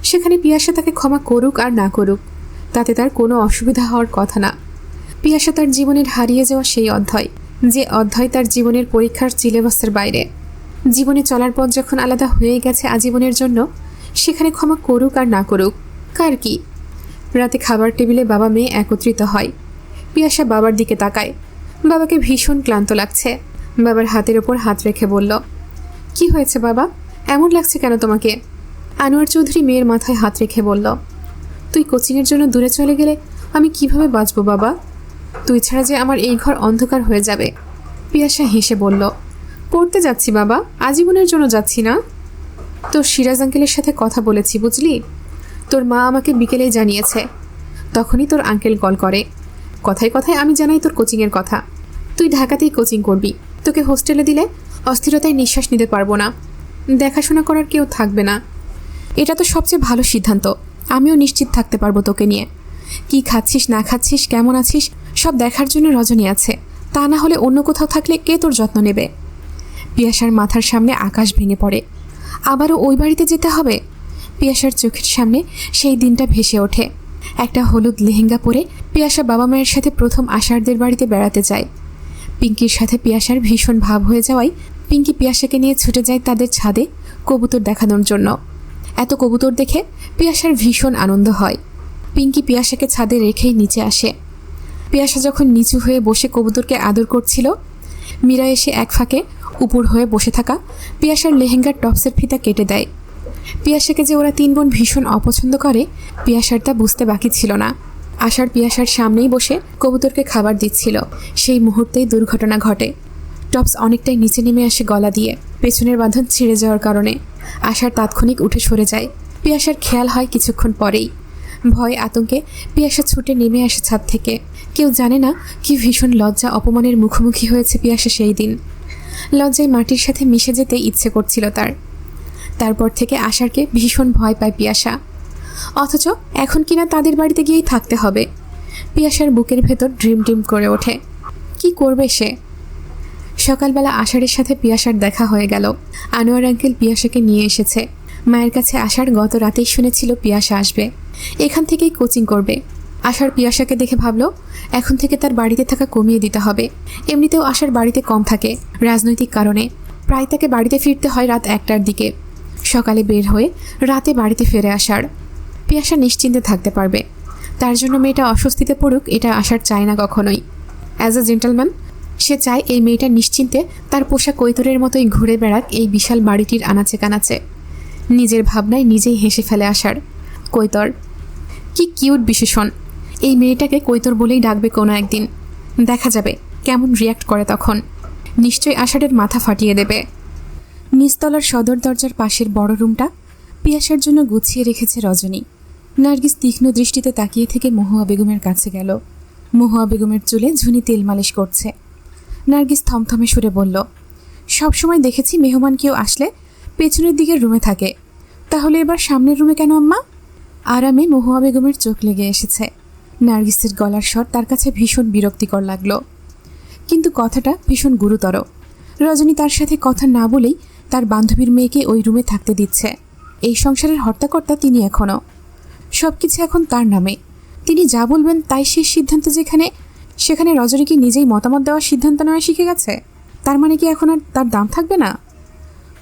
সেখানে পিয়াসা তাকে ক্ষমা করুক আর না করুক, তাতে তার কোনো অসুবিধা হওয়ার কথা না। পিয়াসা তার জীবনের হারিয়ে যাওয়া সেই অধ্যায়, যে অধ্যায় তার জীবনের পরীক্ষার সিলেবাসের বাইরে। জীবনে চলার পথ যখন আলাদা হয়ে গেছে আজীবনের জন্য, সেখানে ক্ষমা করুক আর না করুক, কার কি? রাতে খাবার টেবিলে বাবা মেয়ে একত্রিত হয়। পিয়াসা বাবার দিকে তাকায়। বাবাকে ভীষণ ক্লান্ত লাগছে। বাবার হাতের ওপর হাত রেখে বলল, কি হয়েছে বাবা, এমন লাগছে কেন তোমাকে? আনোয়ার চৌধুরী মেয়ের মাথায় হাত রেখে বলল, তুই কোচিংয়ের জন্য দূরে চলে গেলে আমি কিভাবে বাঁচবো বাবা? তুই ছাড়া যে আমার এই ঘর অন্ধকার হয়ে যাবে। পিয়াসা হেসে বলল, পড়তে যাচ্ছি বাবা, আজীবনের জন্য যাচ্ছি না। তোর সিরাজ আঙ্কেলের সাথে কথা বলেছি বুঝলি, তোর মা আমাকে বিকেলেই জানিয়েছে। তখনই তোর আঙ্কেল কল করে। কথায় কথায় আমি জানাই তোর কোচিংয়ের কথা। তুই ঢাকাতেই কোচিং করবি। তোকে হোস্টেলে দিলে অস্থিরতায় নিঃশ্বাস নিতে পারবো না, দেখাশোনা করার কেউ থাকবে না। এটা তো সবচেয়ে ভালো সিদ্ধান্ত। আমিও নিশ্চিত থাকতে পারবো তোকে নিয়ে। কি খাচ্ছিস না খাচ্ছিস, কেমন আছিস, সব দেখার জন্য রজনী আছে। তা না হলে অন্য কোথাও থাকলে কে তোর যত্ন নেবে? পিয়াসার মাথার সামনে আকাশ ভেঙে পড়ে। আবারও ওই বাড়িতে যেতে হবে? পিয়াসার চোখের সামনে সেই দিনটা ভেসে ওঠে। একটা হলুদ লেহেঙ্গা পরে পিয়াসা বাবা মায়ের সাথে প্রথম আষাঢ়দের বাড়িতে বেড়াতে যায়। পিঙ্কির সাথে পিয়াসার ভীষণ ভাব হয়ে যাওয়ায় পিঙ্কি পিয়াসাকে নিয়ে ছুটে যায় তাদের ছাদে কবুতর দেখানোর জন্য। এত কবুতর দেখে পিয়াসার ভীষণ আনন্দ হয়। পিঙ্কি পিয়াসাকে ছাদে রেখেই নিচে আসে। পিয়াসা যখন নিচু হয়ে বসে কবুতরকে আদর করছিল, মীরা এসে এক ফাঁকে উপর হয়ে বসে থাকা পিয়াসার লেহেঙ্গার টপসের ফিতা কেটে দেয়। পিয়াসাকে যে ওরা তিন বোন ভীষণ অপছন্দ করে, পিয়াসার তা বুঝতে বাকি ছিল না। আশার পিয়াসার সামনেই বসে কবুতরকে খাবার দিচ্ছিল, সেই মুহূর্তেই দুর্ঘটনা ঘটে। টপস অনেকটাই নিচে নেমে আসে গলা দিয়ে, পেছনের বাঁধন ছিঁড়ে যাওয়ার কারণে। আশার তাৎক্ষণিক উঠে সরে যায়। পিয়াসার খেয়াল হয় কিছুক্ষণ পরেই। ভয় আতঙ্কে পিয়াসা ছুটে নেমে আসে ছাদ থেকে। কেউ জানে না কি ভীষণ লজ্জা অপমানের মুখোমুখি হয়েছে পিয়াসা সেই দিন। লজ্জায় মাটির সাথে মিশে যেতে ইচ্ছে করছিল তার। তারপর থেকে আশারকে ভীষণ ভয় পায় পিয়াসা। অথচ এখন কিনা তাদের বাড়িতে গিয়েই থাকতে হবে। পিয়াসার বুকের ভেতর ড্রিম ড্রিম করে ওঠে। কি করবে সে? সকালবেলা আষাঢ়ের সাথে পিয়াসার দেখা হয়ে গেল। আনোয়ার আঙ্কেল পিয়াসাকে নিয়ে এসেছে। মায়ের কাছে আসার গত রাতেই শুনেছিল পিয়াসা আসবে, এখান থেকেই কোচিং করবে। আশার পিয়াসাকে দেখে ভাবল এখন থেকে তার বাড়িতে থাকা কমিয়ে দিতে হবে। এমনিতেও আশার বাড়িতে কম থাকে রাজনৈতিক কারণে। প্রায় তাকে বাড়িতে ফিরতে হয় রাত 1টার দিকে। সকালে বের হয়ে রাতে বাড়িতে ফিরে আসার। পিয়াসা নিশ্চিন্তে থাকতে পারবে। তার জন্য মেয়েটা অস্বস্তিতে পড়ুক, এটা আশার চায় না কখনোই। অ্যাজ আ জেন্টলম্যান সে চায় এই মেয়েটা নিশ্চিন্তে তার পোষা কৈতরের মতোই ঘুরে বেড়াক এই বিশাল বাড়িটির আনাচে কানাচে। নিজের ভাবনায় নিজেই হেসে ফেলে আশার। কৈতর, কি কিউট বিশেষণ। এই মেয়েটাকে কৈতর বলেই ডাকবে কোনো একদিন। দেখা যাবে কেমন রিয়্যাক্ট করে তখন। নিশ্চয়ই আষাঢ়ের মাথা ফাটিয়ে দেবে। নিচতলার সদর দরজার পাশের বড় রুমটা পিয়াসার জন্য গুছিয়ে রেখেছে রজনী। নার্গিস তীক্ষ্ণ দৃষ্টিতে তাকিয়ে থেকে মহুয়া বেগমের কাছে গেল। মহুয়া বেগমের চুলে ঝুনি তেল মালিশ করছে। নার্গিস থমথমে সুরে বলল, সবসময় দেখেছি মেহমান কেউ আসলে পেছনের দিকের রুমে থাকে, তাহলে এবার সামনের রুমে কেন আম্মা? আরামে মহুয়া বেগমের চোখ লেগে এসেছে। নার্গিসের গলার স্বর তার কাছে ভীষণ বিরক্তিকর লাগলো, কিন্তু কথাটা ভীষণ গুরুতর। রজনী তার সাথে কথা না বলেই তার বান্ধবীর মেয়েকে ওই রুমে থাকতে দিচ্ছে। এই সংসারের হর্তাকর্তা তিনি এখনও। সব কিছু এখন তার নামে। তিনি যা বলবেন তাই শেষ সিদ্ধান্ত। সেখানে রজনী কি নিজেই মতামত দেওয়ার সিদ্ধান্ত নেওয়া শিখে গেছে? তার মানে কি এখন আর তার দাম থাকবে না?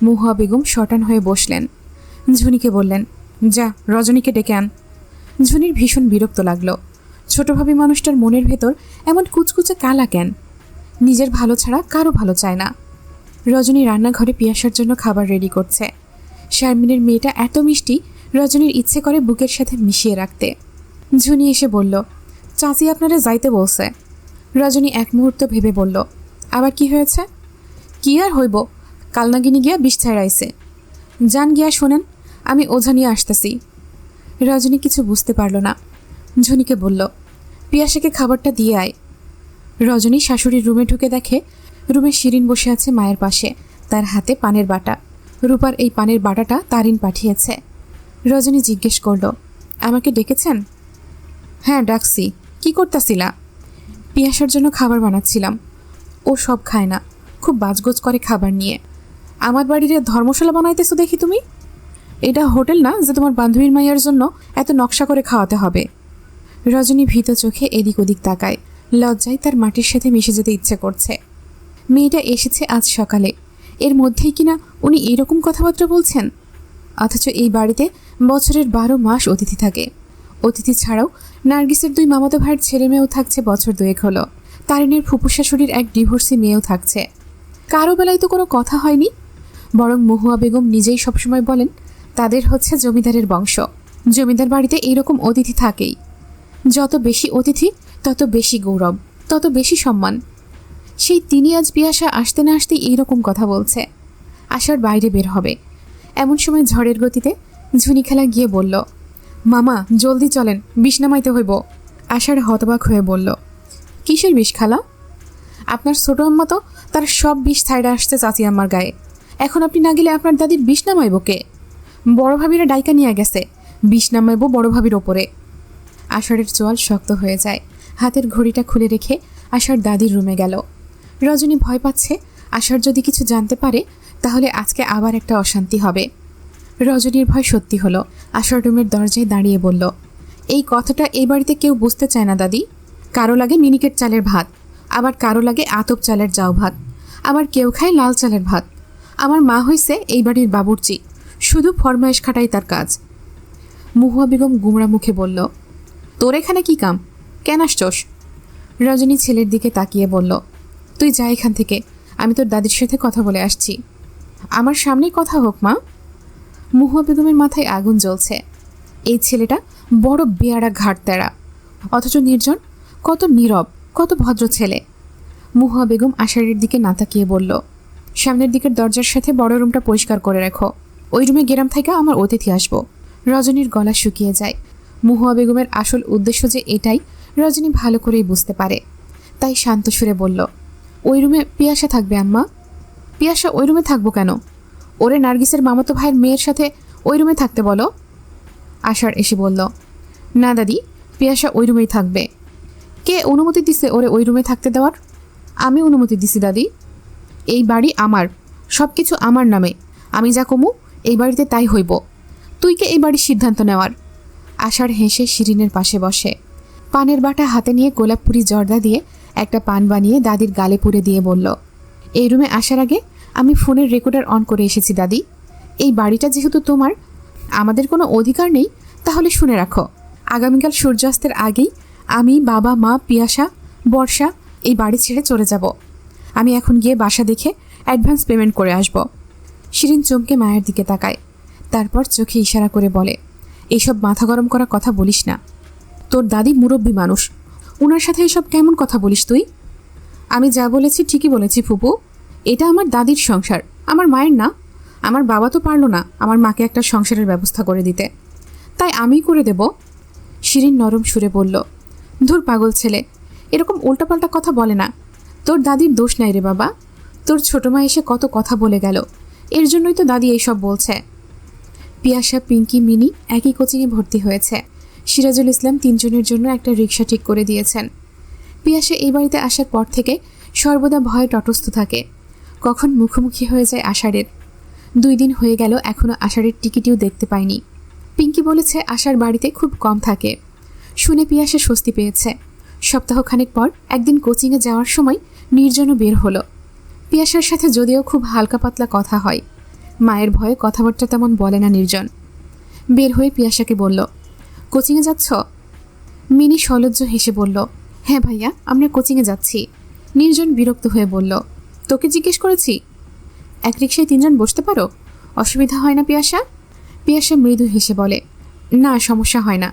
মহুয়া বেগম শটান হয়ে বসলেন। ঝুনিকে বললেন, যা রজনীকে ডেকে আন। ঝুনির ভীষণ বিরক্ত লাগলো। ছোটভাবে মানুষটার মনের ভেতর এমন কুচকুচে কালা কেন? নিজের ভালো ছাড়া কারো ভালো চায় না। রজনী রান্নাঘরে পিয়াসার জন্য খাবার রেডি করছে। শারমিনের মেয়েটা এত মিষ্টি, রজনীর ইচ্ছে করে বুকের সাথে মিশিয়ে রাখতে। ঝুনি এসে বলল, চাচি আপনারা যাইতে বলছে। রজনী এক মুহূর্ত ভেবে বলল, আবার কি হয়েছে? কি আর হইব, কালনাগিনি গিয়া বিষ ছাড়াইছে। যান গিয়া শোনেন, আমি ওঝা নিয়ে আসতেছি। রজনী কিছু বুঝতে পারল না। ঝুনিকে বলল, পিয়াসাকে খাবারটা দিয়ে আয়। রজনী শাশুড়ির রুমে ঢুকে দেখে রুমে শিরিন বসে আছে মায়ের পাশে, তার হাতে পানের বাটা। রূপার এই পানের বাটাটা তারিন পাঠিয়েছে। রজনী জিজ্ঞেস করল, আমাকে ডেকেছেন? হ্যাঁ ডাকছি। কি করতেছিলা? পিয়াসার জন্য খাবার বানাচ্ছিলাম। ও সব খায় না, খুব বাজগোজ করে খাবার নিয়ে। আমার বাড়ির ধর্মশালা বানাইতেছো দেখি তুমি। এটা হোটেল না যে তোমার বান্ধবীর মাইয়ার জন্য এত নকশা করে খাওয়াতে হবে। রজনী ভীত চোখে এদিক ওদিক তাকায়। লজ্জায় তার মাটির সাথে মিশে যেতে ইচ্ছে করছে। মেয়েটা এসেছে আজ সকালে, এর মধ্যেই কিনা উনি এইরকম কথাবার্তা বলছেন। অথচ এই বাড়িতে বছরের 12 মাস অতিথি থাকে। অতিথি ছাড়াও নার্গিসের 2 মামাতো ভাইয়ের ছেলে মেয়েও থাকছে বছর 2 হলো। তারিনের ফুপু শাশুড়ির এক ডিভোর্সি মেয়েও থাকছে। কারো বেলায় তো কোনো কথা হয়নি। বরং মহুয়া বেগম নিজেই সবসময় বলেন তাদের হচ্ছে জমিদারের বংশ। জমিদার বাড়িতে এইরকম অতিথি থাকেই। যত বেশি অতিথি তত বেশি গৌরব, তত বেশি সম্মান। সেই তিনি আজ পিয়াসা আসতে না আসতেই এইরকম কথা বলছে। আশার বাইরে বের হবে এমন সময় ঝড়ের গতিতে ঝুনি খেলা গিয়ে বলল, মামা জলদি চলেন, বিষ নামাইতে হইব। আশার হতবাক হয়ে বলল, কিসের বিষ খালা? আপনার ছোট আম্মা তো তার সব বিষ ছাইড়া আসছে চাচি আম্মার গায়ে। এখন আপনি না গেলে আপনার দাদির বিষ নামাইব কে? বড় ভাবিরা ডাইকা নিয়ে গেছে, বিষ নামাইব বড় ভাবির ওপরে। আষাঢ়ের চোয়াল শক্ত হয়ে যায়। হাতের ঘড়িটা খুলে রেখে আশার দাদির রুমে গেল। রজনী ভয় পাচ্ছে আশার যদি কিছু জানতে পারে তাহলে আজকে আবার একটা অশান্তি হবে। রজনীর ভয় সত্যি হলো। আশার রুমের দরজায় দাঁড়িয়ে বলল, এই কথাটা এই বাড়িতে কেউ বুঝতে চায় না দাদি। কারো লাগে মিনিকেট চালের ভাত, আবার কারো লাগে আতপ চালের জাউ ভাত, আবার কেউ খায় লাল চালের ভাত। আমার মা হইছে এই বাড়ির বাবুর্চি, শুধু ফরমায়েশ খাটাই তার কাজ। মহুয়া বেগম গুমরা মুখে বলল, তোর এখানে কি কাম? কেন আসছস? রজনী ছেলের দিকে তাকিয়ে বলল, তুই যা এখান থেকে, আমি তোর দাদির সাথে কথা বলে আসছি। আমার সামনেই কথা হোক মা। মহুয়া বেগমের মাথায় আগুন জ্বলছে। এই ছেলেটা বড় বেয়াড়া ঘাট তেরা, অথচ নির্জন, কত নীরব, কত ভদ্র ছেলে। মহুয়া বেগম আষাঢ়ের দিকে না তাকিয়ে বলল, সামনের দিকের দরজার সাথে বড় রুমটা পরিষ্কার করে রাখো। ওই রুমে গেরাম থেকে আমার অতিথি আসবো। রজনীর গলা শুকিয়ে যায়। মহুয়া বেগমের আসল উদ্দেশ্য যে এটাই রজনী ভালো করেই বুঝতে পারে। তাই শান্ত সুরে বলল, ওই রুমে পিয়াসা থাকবে আম্মা। পিয়াসা ওই রুমে থাকবো কেন? ওরে নার্গিসের মামাতো ভাইয়ের মেয়ের সাথে ওই রুমে থাকতে বলো। আষাঢ় এসে বলল, না দাদি, পিয়াসা ওই রুমেই থাকবে। কে অনুমতি দিছে ওরে ওই রুমে থাকতে দেওয়ার? আমি অনুমতি দিছি দাদি। এই বাড়ি আমার, সব কিছু আমার নামে। আমি যা কমু এই বাড়িতে তাই হইব। তুই কে এই বাড়ির সিদ্ধান্ত নেওয়ার? আষাঢ় হেসে শিরিনের পাশে বসে। পানের বাটা হাতে নিয়ে গোলাপপুরি জর্দা দিয়ে একটা পান বানিয়ে দাদির গালে পুরে দিয়ে বলল, এই রুমে আসার আগে আমি ফোনের রেকর্ডার অন করে এসেছি দাদি। এই বাড়িটা যেহেতু তোমার, আমাদের কোনো অধিকার নেই, তাহলে শুনে রাখো, আগামীকাল সূর্যাস্তের আগেই আমি, বাবা, মা, পিয়াসা, বর্ষা এই বাড়ি ছেড়ে চলে যাব। আমি এখন গিয়ে বাসা দেখে অ্যাডভান্স পেমেন্ট করে আসব। শিরিন চমকে মায়ের দিকে তাকায়, তারপর চোখে ইশারা করে বলে, এইসব মাথা গরম করা কথা বলিস না। তোর দাদি মুরব্বী মানুষ, ওনার সাথে এসব কেমন কথা বলিস তুই? আমি যা বলেছি ঠিকই বলেছি ফুপু। এটা আমার দাদির সংসার, আমার মায়ের না। আমার বাবা তো পারলো না আমার মাকে একটা সংসারের ব্যবস্থা করে দিতে, তাই আমিই করে দেব। শিরিন নরম সুরে বলল, ধুর পাগল ছেলে, এরকম উল্টাপাল্টা কথা বলে না। তোর দাদির দোষ নাই রে বাবা। তোর ছোট মা এসে কত কথা বলে গেল, এর জন্যই তো দাদি এইসব বলছে। পিয়াসা, পিঙ্কি, মিনি একই কোচিংয়ে ভর্তি হয়েছে। সিরাজুল ইসলাম 3 জনের জন্য একটা রিক্সা ঠিক করে দিয়েছেন। পিয়াসা এই বাড়িতে আসার পর থেকে সর্বদা ভয়ে তটস্থ থাকে, কখন মুখোমুখি হয়ে যায় আষাঢ়ের। 2 দিন হয়ে গেল, এখনও আষাঢ়ের টিকিটিও দেখতে পায়নি। পিঙ্কি বলেছে আশার বাড়িতে খুব কম থাকে। শুনে পিয়াসা স্বস্তি পেয়েছে। সপ্তাহখানেক পর একদিন কোচিংয়ে যাওয়ার সময় নির্জনও বের হলো। পিয়াসার সাথে যদিও খুব হালকা পাতলা কথা হয়, মায়ের ভয়ে কথাবার্তা তেমন বলে না নির্জন। বের হয়ে পিয়াসাকে বলল, কোচিংয়ে যাচ্ছ? মিনি সলজ্জ হেসে বলল, হ্যাঁ ভাইয়া, আমরা কোচিংয়ে যাচ্ছি। নির্জন বিরক্ত হয়ে বলল, তোকে জিজ্ঞেস করেছি? এক রিকশায় 3 জন বসতে পারো, অসুবিধা হয় না পিয়াসা? পিয়াসা মৃদু হেসে বলে, না সমস্যা হয় না,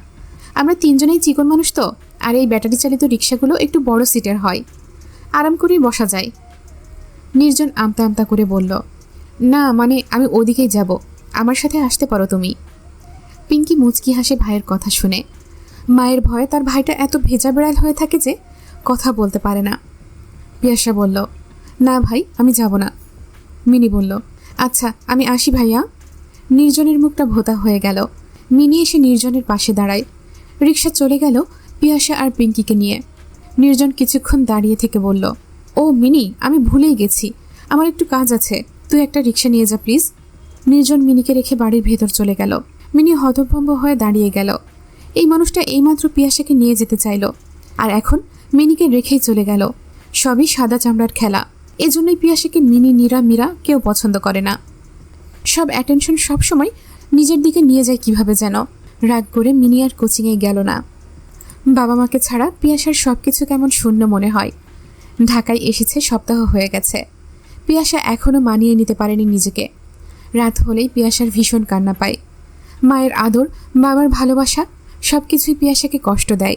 আমরা 3 জনেই চিকন মানুষ তো, আর এই ব্যাটারি চালিত রিক্সাগুলো একটু বড় সিটের হয়, আরাম করেই বসা যায়। নির্জন আমতা আমতা করে বলল, না মানে আমি ওদিকেই যাব, আমার সাথে আসতে পারো তুমি। পিঙ্কি মুচকি হাসে ভাইয়ের কথা শুনে। মায়ের ভয়ে তার ভাইটা এত ভেজা বেড়াল হয়ে থাকে যে কথা বলতে পারে না। পিয়াসা বলল, না ভাই আমি যাব না। মিনি বলল, আচ্ছা আমি আসি ভাইয়া। নির্জনের মুখটা ভোঁতা হয়ে গেল। মিনি এসে নির্জনের পাশে দাঁড়ায়। রিক্সা চলে গেল পিয়াসা আর পিঙ্কিকে নিয়ে। নির্জন কিছুক্ষণ দাঁড়িয়ে থেকে বলল, ও মিনি, আমি ভুলেই গেছি, আমার একটু কাজ আছে, তুই একটা রিক্সা নিয়ে যা প্লিজ। নির্জন মিনিকে রেখে বাড়ির ভেতর চলে গেল। মিনি হতভম্ব হয়ে দাঁড়িয়ে গেল। এই মানুষটা এইমাত্র পিয়াসাকে নিয়ে যেতে চাইল, আর এখন মিনিকে রেখেই চলে গেল। সবই সাদা চামড়ার খেলা। এজন্যই পিয়াসাকে মিনি, নীরা, মীরা কেউ পছন্দ করে না। সব অ্যাটেনশন সবসময় নিজের দিকে নিয়ে যায় কিভাবে যেন। রাগ করে মিনি আর কোচিংয়ে গেল না। বাবা মাকে ছাড়া পিয়াসার সব কিছু কেমন শূন্য মনে হয়। ঢাকায় এসেছে সপ্তাহ হয়ে গেছে। পিয়াসা এখনও মানিয়ে নিতে পারেনি নিজেকে। রাত হলেই পিয়াসার ভীষণ কান্না পায়। মায়ের আদর, বাবার ভালোবাসা সব কিছুই পিয়াসাকে কষ্ট দেয়।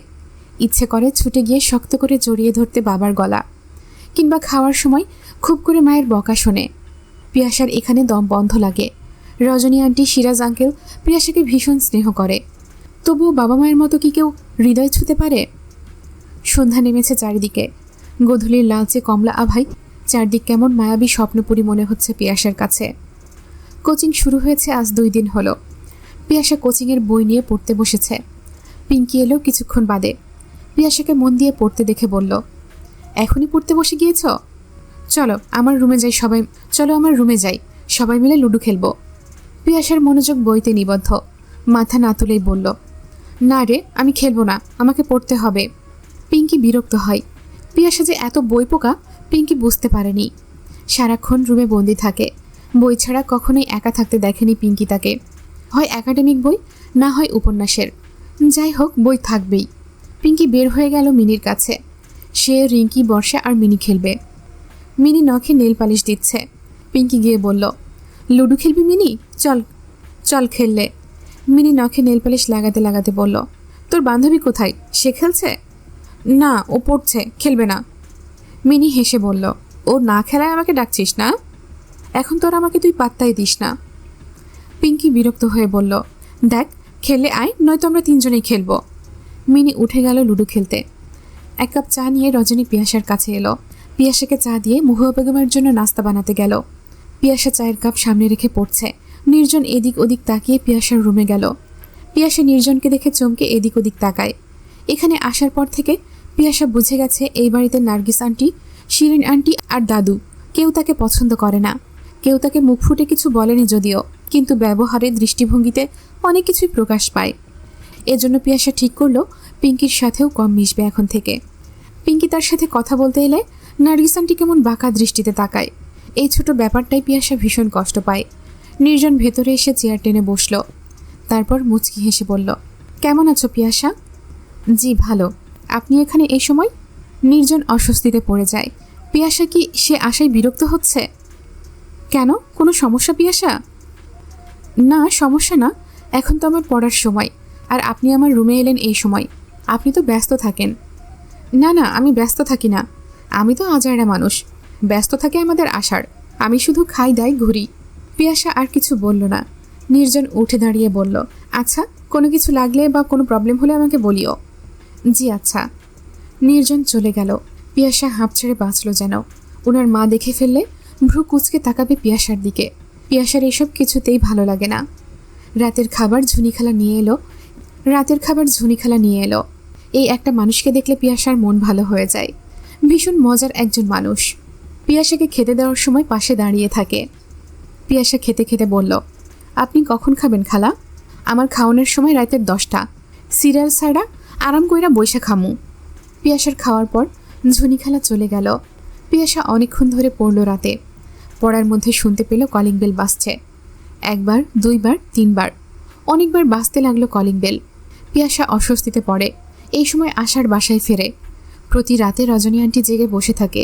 ইচ্ছে করে ছুটে গিয়ে শক্ত করে জড়িয়ে ধরতে বাবার গলা, কিংবা খাওয়ার সময় খুব করে মায়ের বকা শোনে। পিয়াসার এখানে দম বন্ধ লাগে। রজনী আন্টি, সিরাজ আঙ্কেল পিয়াসাকে ভীষণ স্নেহ করে, তবুও বাবা মায়ের মতো কি কেউ হৃদয় ছুঁতে পারে? সন্ধ্যা নেমেছে চারিদিকে। গোধূলির লালচে কমলা আভায় চারদিক কেমন মায়াবী স্বপ্নপুরী মনে হচ্ছে পিয়াসার কাছে। কোচিং শুরু হয়েছে আজ 2 দিন হলো। পিয়াসা কোচিংয়ের বই নিয়ে পড়তে বসেছে। পিঙ্কি এলো কিছুক্ষণ বাদে। পিয়াসাকে মন দিয়ে পড়তে দেখে বলল, এখনই পড়তে বসে গিয়েছ? চলো আমার রুমে যাই, সবাই মিলে লুডো খেলবো। পিয়াসার মনোযোগ বইতে নিবদ্ধ। মাথা না তুলেই বলল, না রে, আমি খেলবো না, আমাকে পড়তে হবে। পিঙ্কি বিরক্ত হয়। পিয়াসা যে এত বই পোকা পিঙ্কি বুঝতে পারেনি। সারাক্ষণ রুমে বন্দি থাকে। বই ছাড়া কখনোই একা থাকতে দেখেনি পিঙ্কি তাকে। হয় একাডেমিক বই, না হয় উপন্যাসের, যাই হোক বই থাকবেই। পিঙ্কি বের হয়ে গেল মিনির কাছে। সে, রিঙ্কি, বর্ষা আর মিনি খেলবে। মিনি নখে নেল পালিশ দিচ্ছে। পিঙ্কি গিয়ে বলল, লুডো খেলবি মিনি? চল চল খেললে। মিনি নখে নেল পালিশ লাগাতে লাগাতে বলল, তোর বান্ধবী কোথায়, সে খেলছে? না, ও পড়ছে, খেলবে না। মিনি হেসে বলল, ও না খেলায় আমাকে ডাকছিস না? এখন তোর আমাকে তুই পাত্তাই দিস না। পিঙ্কি বিরক্ত হয়ে বলল, দেখ খেলে আয়, নয়তো আমরা 3 জনেই খেলবো। মিনি উঠে গেল লুডো খেলতে। 1 কাপ চা নিয়ে রজনী পিয়াসার কাছে এলো। পিয়াসাকে চা দিয়ে মহুয়া বেগমের জন্য নাস্তা বানাতে গেল। পিয়াসা চায়ের কাপ সামনে রেখে পড়ছে। নির্জন এদিক ওদিক তাকিয়ে পিয়াসার রুমে গেল। পিয়াসা নির্জনকে দেখে চমকে এদিক ওদিক তাকায়। এখানে আসার পর থেকে পিয়াসা বুঝে গেছে এই বাড়িতে নার্গিস আন্টি, শিরিন আন্টি আর দাদু কেউ তাকে পছন্দ করে না। কেউ তাকে মুখ ফুটে কিছু বলেনি যদিও, কিন্তু ব্যবহারে, দৃষ্টিভঙ্গিতে অনেক কিছুই প্রকাশ পায়। এজন্য পিয়াসা ঠিক করলো পিঙ্কির সাথেও কম মিশবে এখন থেকে। পিঙ্কি তার সাথে কথা বলতে এলে নার্গিস আন্টি কেমন বাঁকা দৃষ্টিতে তাকায়। এই ছোট ব্যাপারটাই পিয়াসা ভীষণ কষ্ট পায়। নির্জন ভেতরে এসে চেয়ার টেনে বসল। তারপর মুচকি হেসে বলল, কেমন আছো পিয়াসা? জি ভালো, আপনি এখানে এই সময়? নির্জন অস্বস্তিতে পড়ে যায়। পিয়াসা কি সে আশায় বিরক্ত হচ্ছে? কেন, কোনো সমস্যা পিয়াসা? না সমস্যা না, এখন তো আমার পড়ার সময়, আর আপনি আমার রুমে এলেন এই সময়। আপনি তো ব্যস্ত থাকেন। না না, আমি ব্যস্ত থাকি না, আমি তো আজাইরা মানুষ, ব্যস্ত থাকে আমাদের আশার, আমি শুধু খাই দাই ঘুরি। পিয়াসা আর কিছু বলল না। নির্জন উঠে দাঁড়িয়ে বলল, আচ্ছা কোনো কিছু লাগলে বা কোনো প্রবলেম হলে আমাকে বলিও। জি আচ্ছা। নির্জন চলে গেল। পিয়াসা হাঁপ ছেড়ে বাঁচল যেন। ওনার মা দেখে ফেললে ভ্রু কুচকে তাকাবে পিয়াসার দিকে। পিয়াসার এসব কিছুতেই ভালো লাগে না। রাতের খাবার ঝুনিখালা নিয়ে এলো। এই একটা মানুষকে দেখলে পিয়াসার মন ভালো হয়ে যায়। ভীষণ মজার একজন মানুষ। পিয়াসাকে খেতে দেওয়ার সময় পাশে দাঁড়িয়ে থাকে। পিয়াসা খেতে খেতে বলল, আপনি কখন খাবেন খালা? আমার খাওয়ানোর সময় রাতের 10টা, সিরিয়াল ছাড়া আরাম কইরা বইসা খামু। পিয়াসার খাওয়ার পর ঝুনি খালা চলে গেল। পিয়াসা অনেকক্ষণ ধরে পড়ল রাতে। পড়ার মধ্যে শুনতে পেল কলিং বেল বাজছে। 1 বার 2 বার 3 বার, অনেকবার বাজতে লাগলো কলিং বেল। পিয়াসা অস্বস্তিতে পড়ে। এই সময় আশার বাসায় ফেরে। প্রতি রাতে রজনী আন্টি জেগে বসে থাকে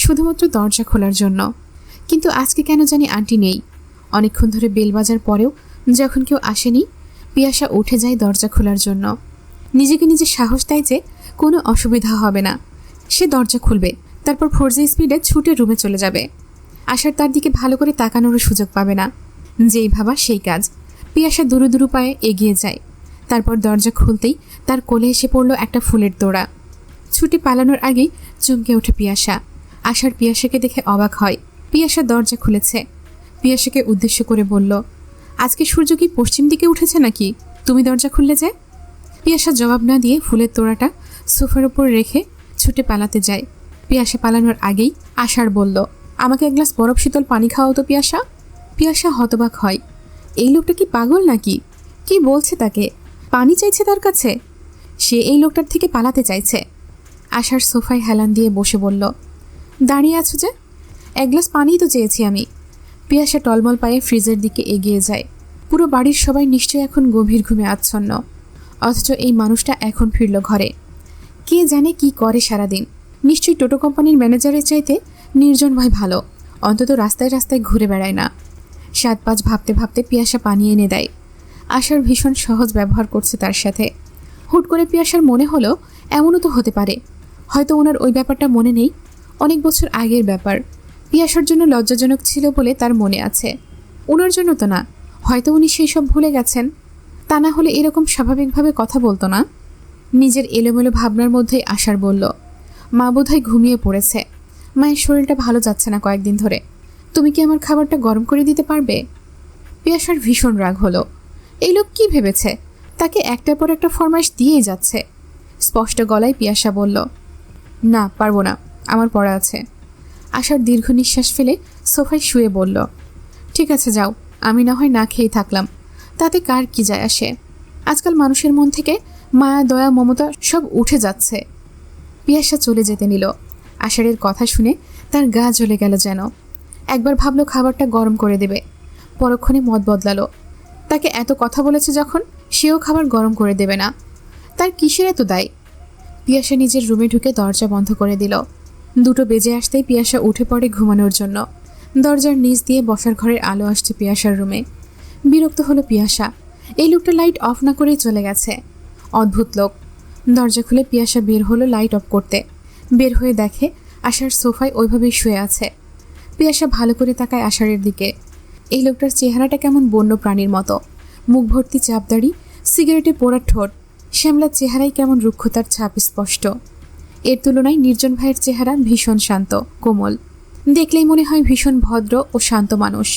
শুধুমাত্র দরজা খোলার জন্য, কিন্তু আজকে কেন জানি আন্টি নেই। অনেকক্ষণ ধরে বেল বাজার পরেও যখন কেউ আসেনি, পিয়াসা উঠে যায় দরজা খোলার জন্য। নিজেকে নিজে সাহস দেয় যে কোনো অসুবিধা হবে না, সে দরজা খুলবে, তারপর 4G স্পিডে ছুটে রুমে চলে যাবে। আশার তার দিকে ভালো করে তাকানোরও সুযোগ পাবে না। যেই ভাবা সেই কাজ। পিয়াসা দুরু দুরু পায়ে এগিয়ে যায়। তারপর দরজা খুলতেই তার কোলে এসে পড়ল একটা ফুলের তোড়া। ছুটে পালানোর আগেই চমকে ওঠে পিয়াসা। আশার পিয়াসাকে দেখে অবাক হয়। পিয়াসা দরজা খুলেছে। পিয়াসাকে উদ্দেশ্য করে বলল, আজকে সূর্য কি পশ্চিম দিকে উঠেছে নাকি? তুমি দরজা খুললে যে? পিয়াসা জবাব না দিয়ে ফুলের তোড়াটা সোফার উপর রেখে ছুটে পালাতে যায়। পিয়াসা পালানোর আগেই আশার বলল, আমাকে 1 গ্লাস বরফ শীতল পানি খাওয়াও তো পিয়াসা। পিয়াসা হতবাক হয়। এই লোকটা কি পাগল নাকি? কি বলছে তাকে? পানি চাইছে তার কাছে? সে এই লোকটার থেকে পালাতে চাইছে। আশার সোফায় হেলান দিয়ে বসে বলল, দাঁড়িয়ে আছো যে? 1 গ্লাস পানিই তো চেয়েছি আমি। পিয়াসা টলমল পায়ে ফ্রিজের দিকে এগিয়ে যায়। পুরো বাড়ির সবাই নিশ্চয়ই এখন গভীর ঘুমে আচ্ছন্ন, অথচ এই মানুষটা এখন ফিরল ঘরে। কে জানে কি করে সারাদিন। নিশ্চয়ই টোটো কোম্পানির ম্যানেজারের চাইতে নির্জন ভাই ভালো, অন্তত রাস্তায় রাস্তায় ঘুরে বেড়ায় না। 7-5 ভাবতে ভাবতে পিয়াসা পানি এনে দেয়। আশার ভীষণ সহজ ব্যবহার করছে তার সাথে। হুট করে পিয়াসার মনে হলো এমনও তো হতে পারে, হয়তো ওনার ওই ব্যাপারটা মনে নেই, অনেক বছর আগের ব্যাপার। পিয়াসার জন্য লজ্জাজনক ছিল বলে তার মনে আছে, ওনার জন্য তো না। হয়তো উনি সেই সব ভুলে গেছেন, তা না হলে এরকম স্বাভাবিকভাবে কথা বলতো না। নিজের এলোমেলো ভাবনার মধ্যেই আশার বলল, মা বোধহয় ঘুমিয়ে পড়েছে, মায়ের শরীরটা ভালো যাচ্ছে না কয়েকদিন ধরে। তুমি কি আমার খাবারটা গরম করে দিতে পারবে? পিয়াসার ভীষণ রাগ হলো। এই লোক কি ভেবেছে তাকে একটার পর একটা ফরমাইশ দিয়েই যাচ্ছে। স্পষ্ট গলায় পিয়াসা বলল, না পারবো না, আমার পড়া আছে। আশার দীর্ঘ নিঃশ্বাস ফেলে সোফায় শুয়ে বলল, ঠিক আছে যাও, আমি না হয় না খেয়েই থাকলাম, তাতে কার কি যায় আসে। আজকাল মানুষের মন থেকে মায়া দয়া মমতা সব উঠে যাচ্ছে। পিয়াসা চলে যেতে নিল। আষাঢ়ের কথা শুনে তার গা জ্বলে গেল যেন। একবার ভাবলো খাবারটা গরম করে দেবে, পরক্ষণে মত বদলালো। তাকে এত কথা বলেছে যখন, সেও খাবার গরম করে দেবে না, তার কিসের এত দায়? পিয়াসা নিজের রুমে ঢুকে দরজা বন্ধ করে দিল। 2টো বেজে আসতেই পিয়াসা উঠে পড়ে ঘুমানোর জন্য। দরজার নিচ দিয়ে বসার ঘরের আলো আসছে পিয়াসার রুমে। বিরক্ত হলো পিয়াসা। এই লোকটা লাইট অফ না করেই চলে গেছে। অদ্ভুত লোক। দরজা খুলে পিয়াসা বের হলো লাইট অফ করতে। বের হয়ে দেখে আশার সোফায় ওইভাবেই শুয়ে আছে। পিয়াসা ভালো করে তাকায় আষাঢ়ের দিকে। এই লোকটার চেহারাটা কেমন বন্য প্রাণীর মতো। মুখ ভর্তি চাপদাড়ি, সিগারেটে পোড়া ঠোঁট, শ্যামলার চেহারায় কেমন রুক্ষতার ছাপ স্পষ্ট। এর তুলনায় নির্জন ভাইয়ের চেহারা ভীষণ শান্ত কোমল। দেখলেই মনে হয় ভীষণ ভদ্র ও শান্ত মানুষ।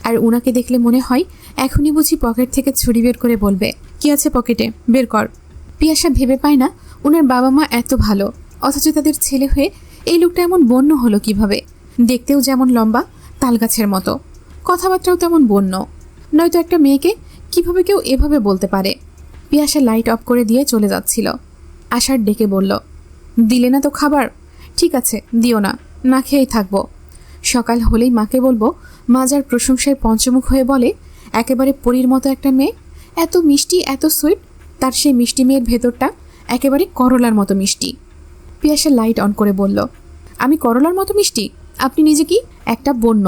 আর উনাকে দেখলে মনে হয় এখনই বুঝি পকেট থেকে ছুরি বের করে বলবে, কি আছে পকেটে, বের কর। পিয়াসা ভেবে পায় না ওনার বাবা মা এত ভালো, অথচ তাদের ছেলে হয়ে এই লোকটা এমন বন্য হলো কিভাবে। দেখতেও যেমন লম্বা তালগাছের মতো, কথাবার্তাও তেমন বন্য। নয়তো একটা মেয়েকে কিভাবে কেউ এভাবে বলতে পারে। পিয়াসা লাইট অফ করে দিয়ে চলে যাচ্ছিল। আশার ডেকে বলল, দিলে না তো খাবার? ঠিক আছে দিও না, না খেয়েই থাকবো। সকাল হলেই মাকে বলবো, মা যার প্রশংসায় পঞ্চমুখ হয়ে বলে, একেবারে পরীর মতো একটা মেয়ে, এত মিষ্টি এত সুইট, তার সেই মিষ্টি মেয়ের ভেতরটা একেবারে করলার মতো মিষ্টি। পিয়াসা লাইট অন করে বলল, আমি করলার মতো মিষ্টি? আপনি নিজে কি একটা বন্য?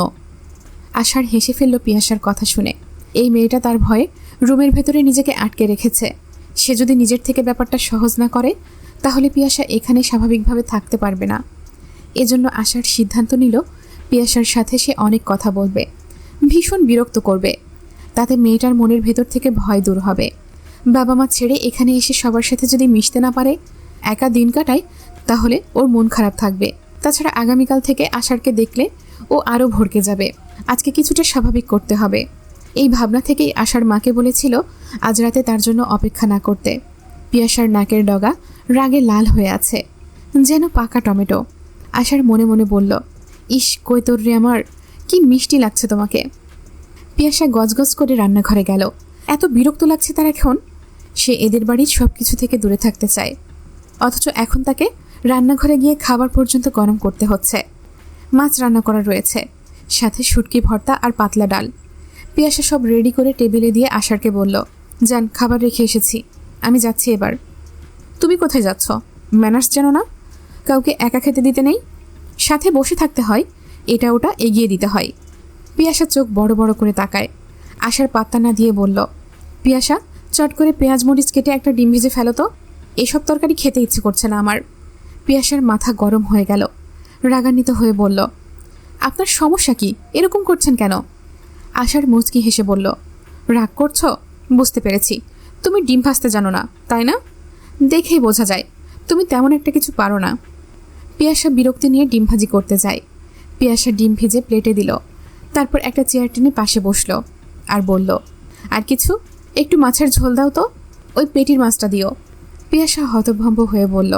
আশার হেসে ফেলল পিয়াসার কথা শুনে। এই মেয়েটা তার ভয়ে রুমের ভেতরে নিজেকে আটকে রেখেছে। সে যদি নিজের থেকে ব্যাপারটা সহজ না করে, তাহলে পিয়াসা এখানে স্বাভাবিকভাবে থাকতে পারবে না। এজন্য আশার সিদ্ধান্ত নিল, পিয়াসার সাথে সে অনেক কথা বলবে, ভীষণ বিরক্ত করবে। তাতে মেয়েটার মনের ভেতর থেকে ভয় দূর হবে। বাবা মা ছেড়ে এখানে এসে সবার সাথে যদি মিশতে না পারে, একা দিন কাটায়, তাহলে ওর মন খারাপ থাকবে। তাছাড়া আগামীকাল থেকে আশারকে দেখলে ও আরও ভড়কে যাবে। আজকে কিছুটা স্বাভাবিক করতে হবে। এই ভাবনা থেকেই আশার মাকে বলেছিল আজ রাতে তার জন্য অপেক্ষা না করতে। পিয়াসার নাকের ডগা রাগে লাল হয়ে আছে, যেন পাকা টমেটো। আশার মনে মনে বলল, ইস কই তোর রে আমার, কি মিষ্টি লাগছে তোমাকে। পিয়াসা গজগজ করে রান্নাঘরে গেল। এত বিরক্ত লাগছে তার এখন। সে এদের বাড়ির সব কিছু থেকে দূরে থাকতে চায়, অথচ এখন তাকে রান্নাঘরে গিয়ে খাবার পর্যন্ত গরম করতে হচ্ছে। মাছ রান্না করা রয়েছে, সাথে শুটকি ভর্তা আর পাতলা ডাল। পিয়াসা সব রেডি করে টেবিলে দিয়ে আশারকে বলল, যান, খাবার রেখে এসেছি, আমি যাচ্ছি এবার। তুমি কোথায় যাচ্ছ? ম্যানার্স জানো না? কাউকে একা খেতে দিতে নেই, সাথে বসে থাকতে হয়, এটা ওটা এগিয়ে দিতে হয়। পিয়াসা চোখ বড় বড় করে তাকায়। আশার পাত্তা না দিয়ে বলল, পিয়াসা, চট করে পেঁয়াজ মরিচ কেটে একটা ডিম ভেজে ফেলো তো, এসব তরকারি খেতে ইচ্ছে করছে না আমার। পিয়াসার মাথা গরম হয়ে গেল, রাগান্বিত হয়ে বলল, আপনার সমস্যা কি? এরকম করছেন কেন? আশার মুচকি হেসে বলল, রাগ করছো? বুঝতে পেরেছি, তুমি ডিম ভাজতে জানো না, তাই না? দেখেই বোঝা যায় তুমি তেমন একটা কিছু পারো না। পিয়াসা বিরক্তি নিয়ে ডিম ভাজি করতে যায়। পিয়াসা ডিম ভেজে প্লেটে দিল, তারপর একটা চেয়ার টেনে পাশে বসলো আর বলল, আর কিছু? একটু মাছের ঝোল দাও তো, ওই পেটির মাছটা দিও। পিয়াসা হতভম্ব হয়ে বলল,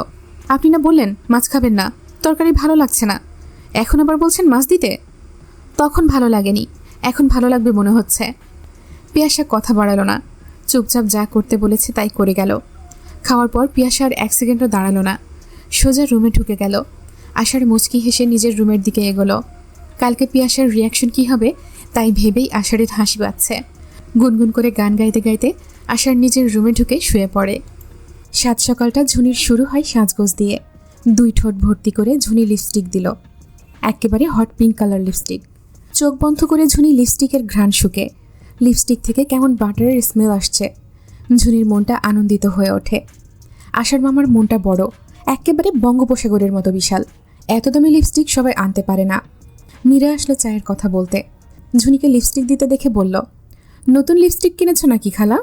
আপনি না বললেন মাছ খাবেন না, তরকারি ভালো লাগছে না, এখন আবার বলছেন মাছ দিতে? তখন ভালো লাগেনি, এখন ভালো লাগবে মনে হচ্ছে। পিয়াসা কথা বাড়ালো না, চুপচাপ যা করতে বলেছে তাই করে গেল। খাওয়ার পর পিয়াসা আর এক সেকেন্ডও দাঁড়ালো না, সোজা রুমে ঢুকে গেল। আশার মুচকি হেসে নিজের রুমের দিকে এগোলো। কালকে পিয়াসার রিয়াকশন কী হবে তাই ভেবেই আশারের হাসি পাচ্ছে। গুনগুন করে গান গাইতে গাইতে আশার নিজের রুমে ঢুকে শুয়ে পড়ে। সাত সকালটা ঝুনির শুরু হয় সাজগোজ দিয়ে। 2 ঠোঁট ভর্তি করে ঝুনি লিপস্টিক দিল, একেবারে হট পিঙ্ক কালার লিপস্টিক। চোখ বন্ধ করে ঝুনি লিপস্টিকের ঘ্রাণ শুকে। লিপস্টিক থেকে কেমন বাটারের স্মেল আসছে। ঝুনির মনটা আনন্দিত হয়ে ওঠে। আশার মামার মনটা বড়, একেবারে বঙ্গোপসাগরের মতো বিশাল। এত দামি লিপস্টিক সবাই আনতে পারে না। মীরা আসলো চায়ের কথা বলতে। ঝুনিকে লিপস্টিক দিতে দেখে বলল, নতুন লিপস্টিক কিনেছ নাকি খালা?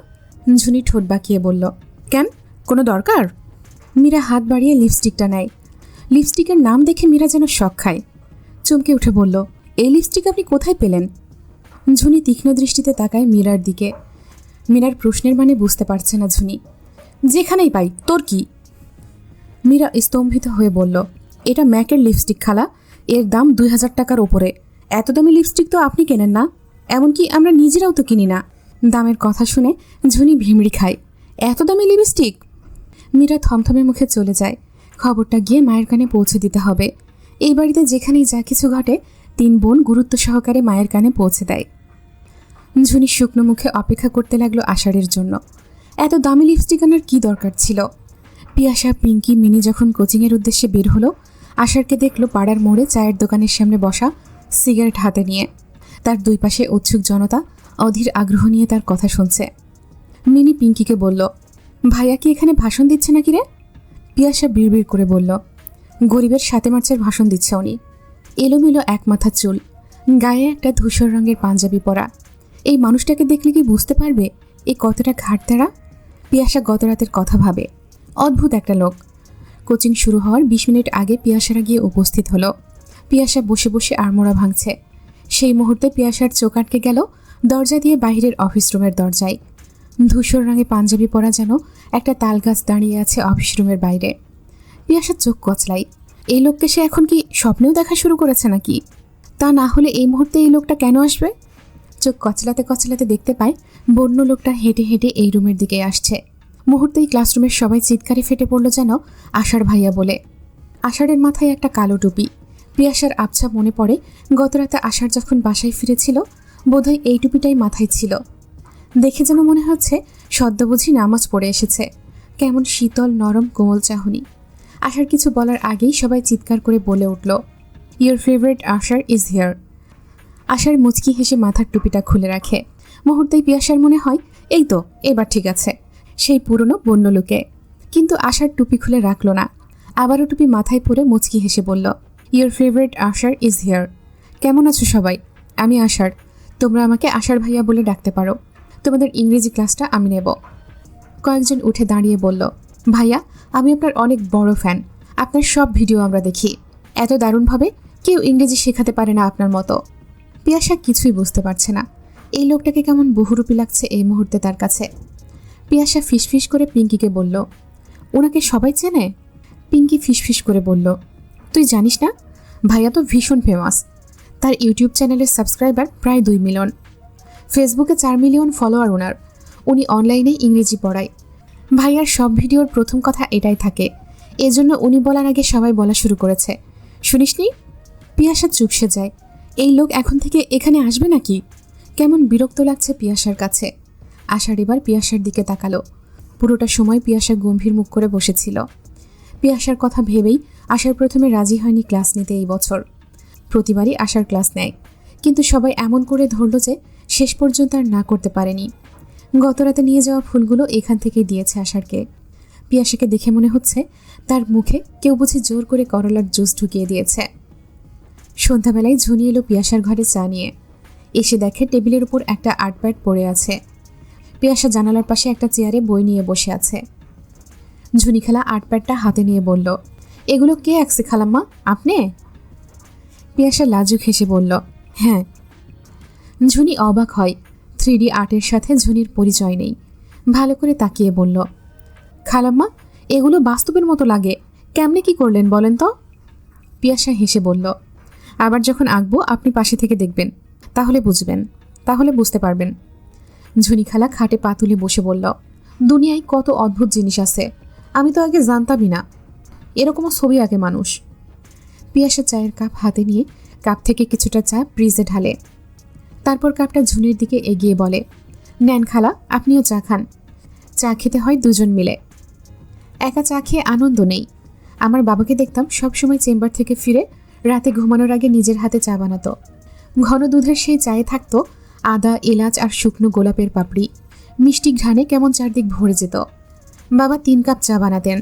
ঝুনি ঠোঁট বাঁকিয়ে বলল, কেন, কোনো দরকার? মীরা হাত বাড়িয়ে লিপস্টিকটা নেয়। লিপস্টিকের নাম দেখে মীরা যেন শক খায়, চমকে উঠে বলল, এই লিপস্টিক আপনি কোথায় পেলেন? ঝুনি তীক্ষ্ণ দৃষ্টিতে তাকায় মীরার দিকে। মীরার প্রশ্নের মানে বুঝতে পারছে না ঝুনি। যেখানেই পাই, তোর কি? মীরা স্তম্ভিত হয়ে বলল, এটা ম্যাকের লিপস্টিক খালা, এর দাম 2000 টাকার ওপরে। এত দামি লিপস্টিক তো আপনি কেনেন না, এমনকি আমরা নিজেরাও তো কিনি না। দামের কথা শুনে ঝুনি ভিমড়ি খায়। এত দামি লিপস্টিক? মীরা থমথমে মুখে চলে যায়। খবরটা গিয়ে মায়ের কানে পৌঁছে দিতে হবে। এই বাড়িতে যেখানেই যা কিছু ঘটে 3 বোন গুরুত্ব সহকারে মায়ের কানে পৌঁছে দেয়। ঝুনি শুকনো মুখে অপেক্ষা করতে লাগলো আষাঢ়ের জন্য। এত দামি লিপস্টিক আনার কী দরকার ছিল? পিয়াসা, পিঙ্কি, মিনি যখন কোচিংয়ের উদ্দেশ্যে বের হলো, আষাঢ়কে দেখলো পাড়ার মোড়ে চায়ের দোকানের সামনে বসা, সিগারেট হাতে নিয়ে। তার 2 পাশে উৎসুক জনতা অধীর আগ্রহ নিয়ে তার কথা শুনছে। মিনি পিঙ্কিকে বলল, ভাইয়া কি এখানে ভাষণ দিচ্ছে নাকি রে? পিয়াসা বিড়বিড় করে বলল, গরিবের 7 মার্চের ভাষণ দিচ্ছে উনি। এলোমেলো এক মাথা চুল, গায়ে একটা ধূসর রঙের পাঞ্জাবি পরা। এই মানুষটাকে দেখলে কি বুঝতে পারবে এ কতটা ঘাটতেরা? পিয়াসা গত রাতের কথা ভাবে। অদ্ভুত একটা লোক। কোচিং শুরু হওয়ার 20 মিনিট আগে পিয়াসারা গিয়ে উপস্থিত হলো। পিয়াসা বসে বসে আড়মোড়া ভাঙছে। সেই মুহূর্তে পিয়াসার চোখ আটকে গেল দরজা দিয়ে বাহিরের অফিস রুমের দরজায়। ধূসর রঙে পাঞ্জাবি পরা যেন একটা তালগাছ দাঁড়িয়ে আছে অফিস রুমের বাইরে। পিয়াসার চোখ কচলাই। এই লোককে সে এখন কি স্বপ্নেও দেখা শুরু করেছে নাকি? তা না হলে এই মুহূর্তে এই লোকটা কেন আসবে? চোখ কচলাতে কচলাতে দেখতে পায় বন্য লোকটা হেঁটে হেঁটে এই রুমের দিকে আসছে। মুহূর্তেই ক্লাসরুমের সবাই চিৎকারে ফেটে পড়ল যেন আষাঢ় ভাইয়া বলে। আষাঢ়ের মাথায় একটা কালো টুপি। পিয়াসার আবছা মনে পড়ে গতরাতে আষাঢ় যখন বাসায় ফিরেছিল, বোধহয় এই টুপিটাই মাথায় ছিল। দেখে যেন মনে হচ্ছে সদ্য বুঝি নামাজ পড়ে এসেছে। কেমন শীতল, নরম, কোমল চাহনি। আষাঢ় কিছু বলার আগেই সবাই চিৎকার করে বলে উঠল, your favourite Ashadh is here. Ashar মুচকি হেসে মাথার টুপিটা খুলে রাখে। মুহূর্তেই পিয়াসার মনে হয়, এই তো, এবার ঠিক আছে, সেই পুরনো বন্য লোকে। কিন্তু আষাঢ় টুপি খুলে রাখল না। আবারও টুপি মাথায় পরে মুচকি হেসে বলল, your favourite Ashadh is here. কেমন আছো সবাই? আমি আষাঢ়। তোমরা আমাকে আষাঢ় ভাইয়া বলে ডাকতে পারো। তোমাদের ইংরেজি ক্লাসটা আমি নেব। কয়েকজন উঠে দাঁড়িয়ে বলল, ভাইয়া, আমি আপনার অনেক বড় ফ্যান। আপনার সব ভিডিও আমরা দেখি। এত দারুণভাবে কেউ ইংরেজি শেখাতে পারে না আপনার মতো। পিয়াসা কিছুই বুঝতে পারছে না। এই লোকটাকে কেমন বহুরূপী লাগছে এই মুহূর্তে তার কাছে। পিয়াসা ফিসফিস করে পিঙ্কিকে বলল, ওনাকে সবাই চেনে? পিঙ্কি ফিসফিস করে বলল, তুই জানিস না, ভাইয়া তো ভীষণ ফেমাস। তার ইউটিউব চ্যানেলের সাবস্ক্রাইবার প্রায় 2 মিলিয়ন। ফেসবুকে 4 মিলিয়ন ফলোয়ার ওনার। উনি অনলাইনে ইংরেজি পড়ায়। ভাইয়ার সব ভিডিওর প্রথম কথা এটাই থাকে, এজন্য উনি বলার আগে সবাই বলা শুরু করেছে, শুনিসনি? পিয়াসা চুপসে যায়। এই লোক এখন থেকে এখানে আসবে নাকি? কেমন বিরক্ত লাগছে পিয়াসার কাছে। আশার এবার পিয়াসার দিকে তাকালো। পুরোটা সময় পিয়াসা গম্ভীর মুখ করে বসেছিল। পিয়াসার কথা ভেবেই আশার প্রথমে রাজি হয়নি ক্লাস নিতে এই বছর। প্রতিবারই আশার ক্লাস নেয়, কিন্তু সবাই এমন করে ধরল যে শেষ পর্যন্ত আর না করতে পারেনি। গতরাতে নিয়ে যাওয়া ফুলগুলো এখান থেকেই দিয়েছে আশারকে। পিয়াসাকে দেখে মনে হচ্ছে তার মুখে কেউ বুঝি জোর করে করলার জুস ঢুকিয়ে দিয়েছে। সন্ধ্যাবেলায় ঝুনি এলো পিয়াসার ঘরে চা নিয়ে। এসে দেখে টেবিলের উপর একটা আর্টপ্যাড পড়ে আছে। পিয়াসা জানালার পাশে একটা চেয়ারে বই নিয়ে বসে আছে। ঝুনি খালা আর্টপ্যাডটা হাতে নিয়ে বলল, এগুলো কে আঁকছে খালাম্মা, আপনি? পিয়াসা লাজুক হেসে বলল, হ্যাঁ। ঝুনি অবাক হয়। 3D আর্টের সাথে ঝুনির পরিচয় নেই। ভালো করে তাকিয়ে বলল, খালাম্মা, এগুলো বাস্তবের মতো লাগে, কেমনে কি করলেন বলেন তো? পিয়াসা হেসে বলল, আবার যখন আঁকবো আপনি পাশে থেকে দেখবেন, তাহলে বুঝবেন, তাহলে বুঝতে পারবেন। ঝুনি খালা খাটে পা তুলে বসে বলল, দুনিয়ায় কত অদ্ভুত জিনিস আছে, আমি তো আগে জানতামই না, এরকমও ছবি আঁকে মানুষ। পিয়াসা চায়ের কাপ হাতে নিয়ে কাপ থেকে কিছুটা চা ফ্রিজে ঢালে। তারপর কাপটা ঝুনির দিকে এগিয়ে বলে, নেন খালা, আপনিও চা খান। চা খেতে হয় দুজন মিলে, একা চা খেয়ে আনন্দ নেই। আমার বাবাকে দেখতাম সবসময় চেম্বার থেকে ফিরে রাতে ঘুমানোর আগে নিজের হাতে চা বানাতো। ঘন দুধের সেই চায়ে থাকতো আদা, এলাচ আর শুকনো গোলাপের পাপড়ি। মিষ্টি ঘ্রাণে কেমন চারদিক ভরে যেত। বাবা 3 কাপ চা বানাতেন।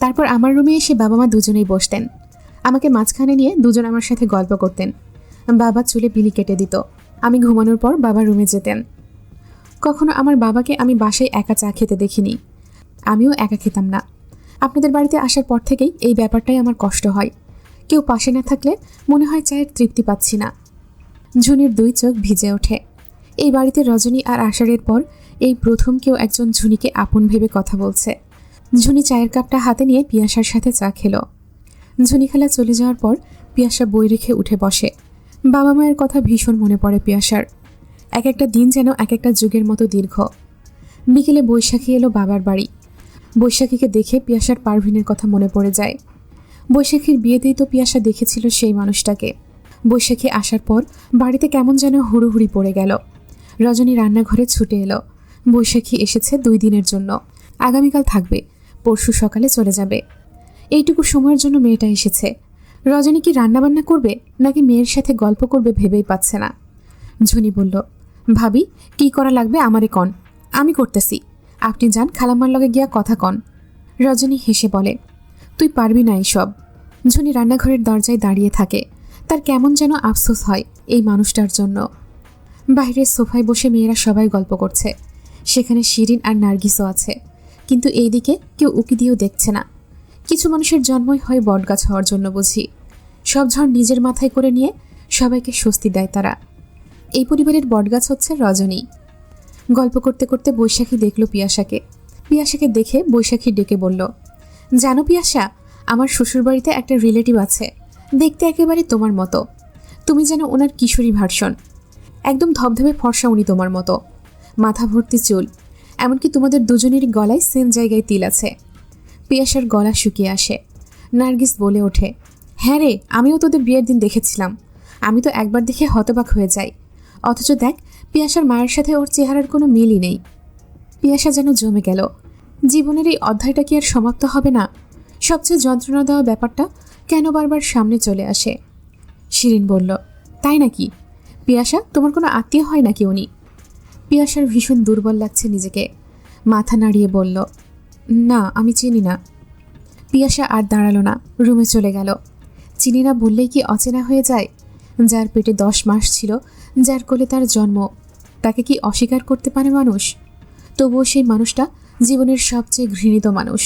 তারপর আমার রুমে এসে বাবা মা দুজনেই বসতেন। আমাকে মাঝখানে নিয়ে দুজন আমার সাথে গল্প করতেন। বাবা চুলে বিলি কেটে দিত। আমি ঘুমানোর পর বাবা রুমে যেতেন। কখনো আমার বাবাকে আমি বাসায় একা চা খেতে দেখিনি। আমিও একা খেতাম না। আপনাদের বাড়িতে আসার পর থেকেই এই ব্যাপারটাই আমার কষ্ট হয়। কেউ পাশে না থাকলে মনে হয় চায়ের তৃপ্তি পাচ্ছি না। ঝুনির 2 চোখ ভিজে ওঠে। এই বাড়িতে রজনী আর আষাঢ়ের পর এই প্রথম কেউ একজন ঝুনিকে আপন ভেবে কথা বলছে। ঝুনি চায়ের কাপটা হাতে নিয়ে পিয়াসার সাথে চা খেলো। ঝুনি খালা চলে যাওয়ার পর পিয়াসা বই রেখে উঠে বসে। বাবা মায়ের কথা ভীষণ মনে পড়ে পিয়াসার। এক একটা দিন যেন এক একটা যুগের মতো দীর্ঘ। বিকেলে বৈশাখী এলো বাবার বাড়ি। বৈশাখীকে দেখে পিয়াসার পারভিনের কথা মনে পড়ে যায়। বৈশাখীর বিয়েতেই তো পিয়াসা দেখেছিল সেই মানুষটাকে। বৈশাখী আসার পর বাড়িতে কেমন যেন হুড়োহুড়ি পড়ে গেল। রজনী রান্নাঘরে ছুটে এলো। বৈশাখী এসেছে 2 দিনের জন্য, আগামীকাল থাকবে, পরশু সকালে চলে যাবে। এইটুকু সময়ের জন্য মেয়েটা এসেছে। রজনী কি রান্নাবান্না করবে নাকি মেয়ের সাথে গল্প করবে ভেবেই পাচ্ছে না। ঝুনি বলল, ভাবি, কি করা লাগবে আমারে কন, আমি করতেছি, আপনি যান খালাম্মার লগে গিয়া কথা কন। রজনী হেসে বলে, তুই পারবি না এইসব। ঝুনি রান্নাঘরের দরজায় দাঁড়িয়ে থাকে। তার কেমন যেন আফসোস হয় এই মানুষটার জন্য। বাইরের সোফায় বসে মেয়েরা সবাই গল্প করছে। সেখানে শিরিন আর নার্গিসও আছে, কিন্তু এইদিকে কেউ উকি দিয়েও দেখছে না। কিছু মানুষের জন্মই হয় বটগাছ হওয়ার জন্য বুঝি। সব ঝড় নিজের মাথায় করে নিয়ে সবাইকে স্বস্তি দেয় তারা। এই পরিবারের বটগাছ হচ্ছে রজনী। গল্প করতে করতে বৈশাখী দেখল পিয়াসাকে। পিয়াসাকে দেখে বৈশাখী ডেকে বলল, জানো পিয়াসা, আমার শ্বশুরবাড়িতে একটা রিলেটিভ আছে, দেখতে একেবারে তোমার মতো। তুমি যেন ওনার কিশোরী ভার্সন। একদম ধবধবে ফর্সা উনি তোমার মতো, মাথা ভর্তি চুল, এমনকি তোমাদের দুজনেরই গলায় সেম জায়গায় তিল আছে। পিয়াসার গলা শুকিয়ে আসে। নার্গিস বলে ওঠে, হ্যাঁ রে, আমিও তোদের বিয়ের দিন দেখেছিলাম। আমি তো একবার দেখে হতবাক হয়ে যাই। অথচ দেখ, পিয়াসার মায়ের সাথে ওর চেহারার কোনো মিলই নেই। পিয়াসা যেন জমে গেল। জীবনের এই অধ্যায়টা কি আর সমাপ্ত হবে না? সবচেয়ে যন্ত্রণা দেওয়া ব্যাপারটা কেন বারবার সামনে চলে আসে? শিরিন বলল, তাই নাকি? পিয়াসা, তোমার কোনো আত্মীয় হয় নাকি উনি? পিয়াসার ভীষণ দুর্বল লাগছে নিজেকে। মাথা নাড়িয়ে বলল, না, আমি চিনি না। পিয়াসা আর দাঁড়ালো না, রুমে চলে গেল। চিনি না বললেই কি অচেনা হয়ে যায়? যার পেটে 10 মাস ছিল, যার কোলে তার জন্ম, তাকে কি অস্বীকার করতে পারে মানুষ? তবুও সেই মানুষটা জীবনের সবচেয়ে ঘৃণিত মানুষ।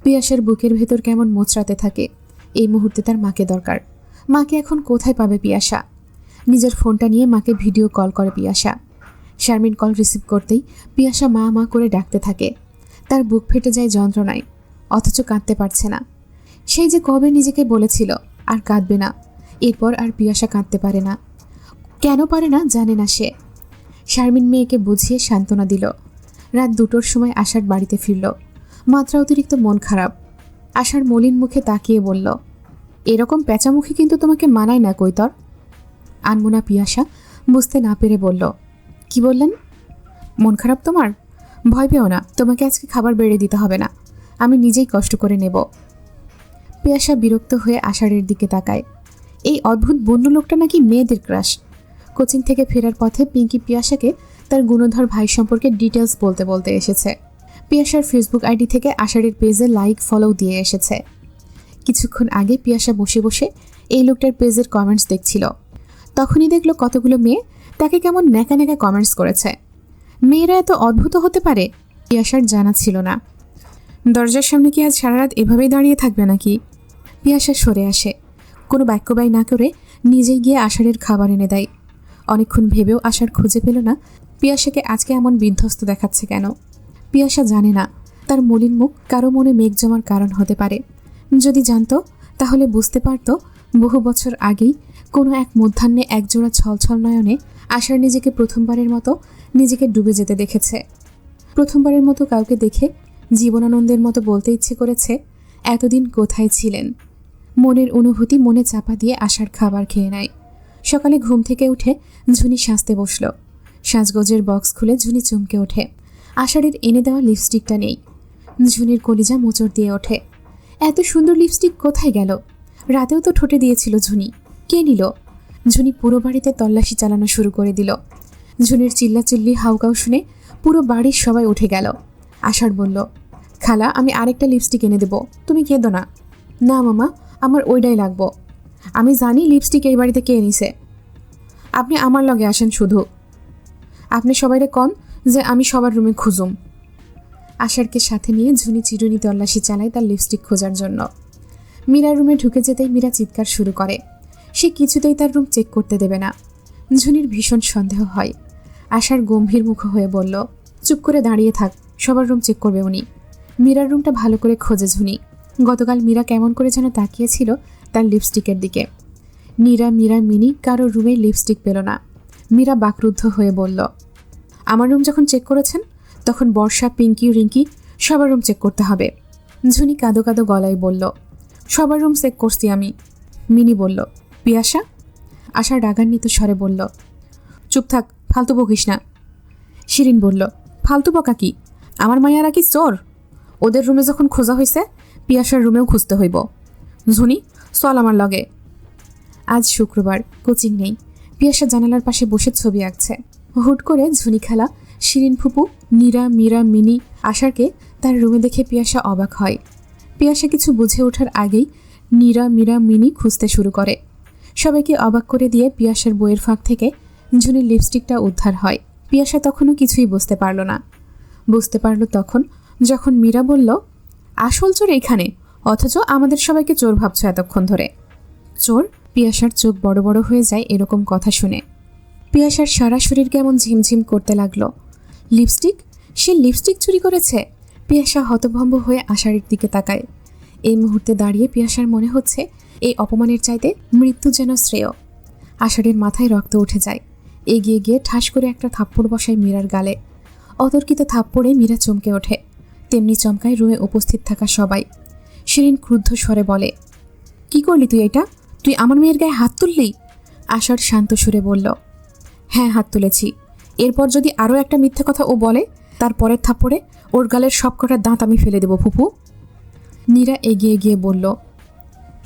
পিয়াসার বুকের ভেতর কেমন মোচড়াতে থাকে। এই মুহূর্তে তার মাকে দরকার। মাকে এখন কোথায় পাবে পিয়াসা? নিজের ফোনটা নিয়ে মাকে ভিডিও কল করে পিয়াসা। শারমিন কল রিসিভ করতেই পিয়াসা মা মা করে ডাকতে থাকে। তার বুক ফেটে যায় যন্ত্রণায়, অথচ কাঁদতে পারছে না। সেই যে কবে নিজেকে বলেছিল আর কাঁদবে না, এরপর আর পিয়াসা কাঁদতে পারে না। কেন পারে না জানে না সে। শারমিন মেয়েকে বুঝিয়ে সান্ত্বনা দিল। রাত 2টোর সময় আশার বাড়িতে ফিরল। মাত্রা অতিরিক্ত মন খারাপ। আশার মলিন মুখে তাকিয়ে বলল, এরকম পেঁচামুখী কিন্তু তোমাকে মানায় না কৈতর। আনমোনা পিয়াসা বুঝতে না পেরে বলল, কি বললেন? মন খারাপ তোমার? ভয় পেও না, তোমাকে আজকে খাবার বেড়ে দিতে হবে না, আমি নিজেই কষ্ট করে নেব। পিয়াসা বিরক্ত হয়ে আষাঢ়ের দিকে তাকায়। এই অদ্ভুত বন্য লোকটা নাকি মেয়েদের ক্রাশ। কোচিং থেকে ফেরার পথে পিঙ্কি পিয়াসাকে তার গুণধর ভাই সম্পর্কে ডিটেলস বলতে বলতে এসেছে। পিয়াসার ফেসবুক আইডি থেকে আষাঢ়ের পেজে লাইক ফলো দিয়ে এসেছে। কিছুক্ষণ আগে পিয়াসা বসে বসে এই লোকটার পেজের কমেন্টস দেখছিল। তখনই দেখলো কতগুলো মেয়ে তাকে কেমন ন্যাকা ন্যাকা কমেন্টস করেছে। মেয়েরা এত অদ্ভুত হতে পারে, পিয়াসার জানা ছিল না। দরজার সামনে কি আজ সারা রাত এভাবেই দাঁড়িয়ে থাকবে নাকি? পিয়াসা সরে আসে। কোনো বাক্যবাই না করে নিজেই গিয়ে আষাঢ়ের খাবার এনে দেয়। অনেকক্ষণ ভেবেও আষাঢ় খুঁজে পেল না পিয়াসাকে আজকে এমন বিধ্বস্ত দেখাচ্ছে কেন। পিয়াসা জানে না তার মলিন মুখ কারো মনে মেঘ জমার কারণ হতে পারে। যদি জানতো তাহলে বুঝতে পারত বহু বছর আগেই কোনো এক মধ্যাহ্নে একজোড়া ছলছল নয়নে আষাঢ় নিজেকে প্রথমবারের মতো নিজেকে ডুবে যেতে দেখেছে। প্রথমবারের মতো কাউকে দেখে জীবনানন্দের মতো বলতে ইচ্ছে করেছে, এতদিন কোথায় ছিলেন। মনের অনুভূতি মনে চাপা দিয়ে আষাঢ় খাবার খেয়ে নেয়। সকালে ঘুম থেকে উঠে ঝুনি সাজতে বসল। সাজগোজের বক্স খুলে ঝুনি চমকে ওঠে। আষাঢ়ের এনে দেওয়া লিপস্টিকটা নেই। ঝুনির কলিজা মোচড় দিয়ে ওঠে। এত সুন্দর লিপস্টিক কোথায় গেল? রাতেও তো ঠোঁটে দিয়েছিল ঝুনি, কে নিল? ঝুনি পুরো বাড়িতে তল্লাশি চালানো শুরু করে দিল। ঝুনির চিল্লাচিল্লি হাউকাউ শুনে পুরো বাড়ির সবাই উঠে গেল। আষাঢ় বলল, খালা আমি আরেকটা লিপস্টিক এনে দেব, তুমি কেঁদো না। না মামা, আমার ওইটাই লাগবো। আমি জানি লিপস্টিক এই বাড়িতে কে নিছে। আপনি আমার লগে আসেন শুধু। আপনি সবাইরে কন যে আমি সবার রুমে খুঁজুম। আষাঢ়কে সাথে নিয়ে ঝুনি চিরুনি তল্লাশি চালায় তার লিপস্টিক খোঁজার জন্য। মীরার রুমে ঢুকে যেতেই মীরা চিৎকার শুরু করে। সে কিছুতেই তার রুম চেক করতে দেবে না। ঝুনির ভীষণ সন্দেহ হয়। আষাঢ় গম্ভীর মুখ হয়ে বলল, চুপ করে দাঁড়িয়ে থাক, সবার রুম চেক করবে উনি। মীরার রুমটা ভালো করে খোঁজে ঝুনি। গতকাল মীরা কেমন করে যেন তাকিয়েছিল তার লিপস্টিকের দিকে। নীরা, মীরা, মিনি কারো রুমে লিপস্টিক পেল না। মীরা বাকরুদ্ধ হয়ে বলল, আমার রুম যখন চেক করেছেন তখন বর্ষা, পিঙ্কি, রিঙ্কি সবার রুম চেক করতে হবে। ঝুনি কাঁদো কাঁদো গলায় বলল, সবার রুম চেক করছি আমি। মিনি বলল, পিয়াসা? আশা রাগান্বিত স্বরে বলল, চুপ থাক, ফালতু বকিস না। শিরিন বলল, ফালতু বকা কি? আমার মাইয়ারা কি চোর? ওদের রুমে যখন খোঁজা হয়েছে পিয়াসার রুমেও খুঁজতে হইব। ঝুনি চল আমার লগে। আজ শুক্রবার, কোচিং নেই। পিয়াসা জানালার পাশে বসে ছবি আঁকছে। হুট করে ঝুনি খালা, শিরিন ফুপু, নীরা, মীরা, মিনি, আশারকে তার রুমে দেখে পিয়াসা অবাক হয়। পিয়াসা কিছু বুঝে ওঠার আগেই নীরা, মীরা, মিনি খুঁজতে শুরু করে। সবাইকে অবাক করে দিয়ে পিয়াসার বইয়ের ফাঁক থেকে ঝুনির লিপস্টিকটা উদ্ধার হয়। পিয়াসা তখনও কিছুই বুঝতে পারল না। বুঝতে পারল তখন যখন মীরা বলল, আসল চোর এখানে, অথচ আমাদের সবাইকে চোর ভাবছ এতক্ষণ ধরে। চোর? পিয়াসার চোখ বড় বড় হয়ে যায় এরকম কথা শুনে। পিয়াসার সারা শরীর কেমন ঝিমঝিম করতে লাগলো। লিপস্টিক? সে লিপস্টিক চুরি করেছে? পিয়াসা হতভম্ব হয়ে আষাঢ়ের দিকে তাকায়। এই মুহূর্তে দাঁড়িয়ে পিয়াসার মনে হচ্ছে এই অপমানের চাইতে মৃত্যু যেন শ্রেয়। আষাঢ়ের মাথায় রক্ত উঠে যায়। এগিয়ে গিয়ে ঠাস করে একটা থাপ্পড় বসায় মীরার গালে। অতর্কিত থাপ্পড়ে মীরা চমকে ওঠে। তেমনি চমকায় রুমে উপস্থিত থাকা সবাই। শিরিন ক্রুদ্ধ স্বরে বলে, কি করলি তুই এটা? তুই আমার মেয়ের গায়ে হাত তুললি? আষাঢ় শান্ত সুরে বলল, হ্যাঁ হাত তুলেছি। এরপর যদি আরও একটা মিথ্যে কথা ও বলে, তার পরের থাপ্পড়ে ওর গালের সব কটা দাঁত আমি ফেলে দেব ফুপু। নীরা এগিয়ে গিয়ে বলল,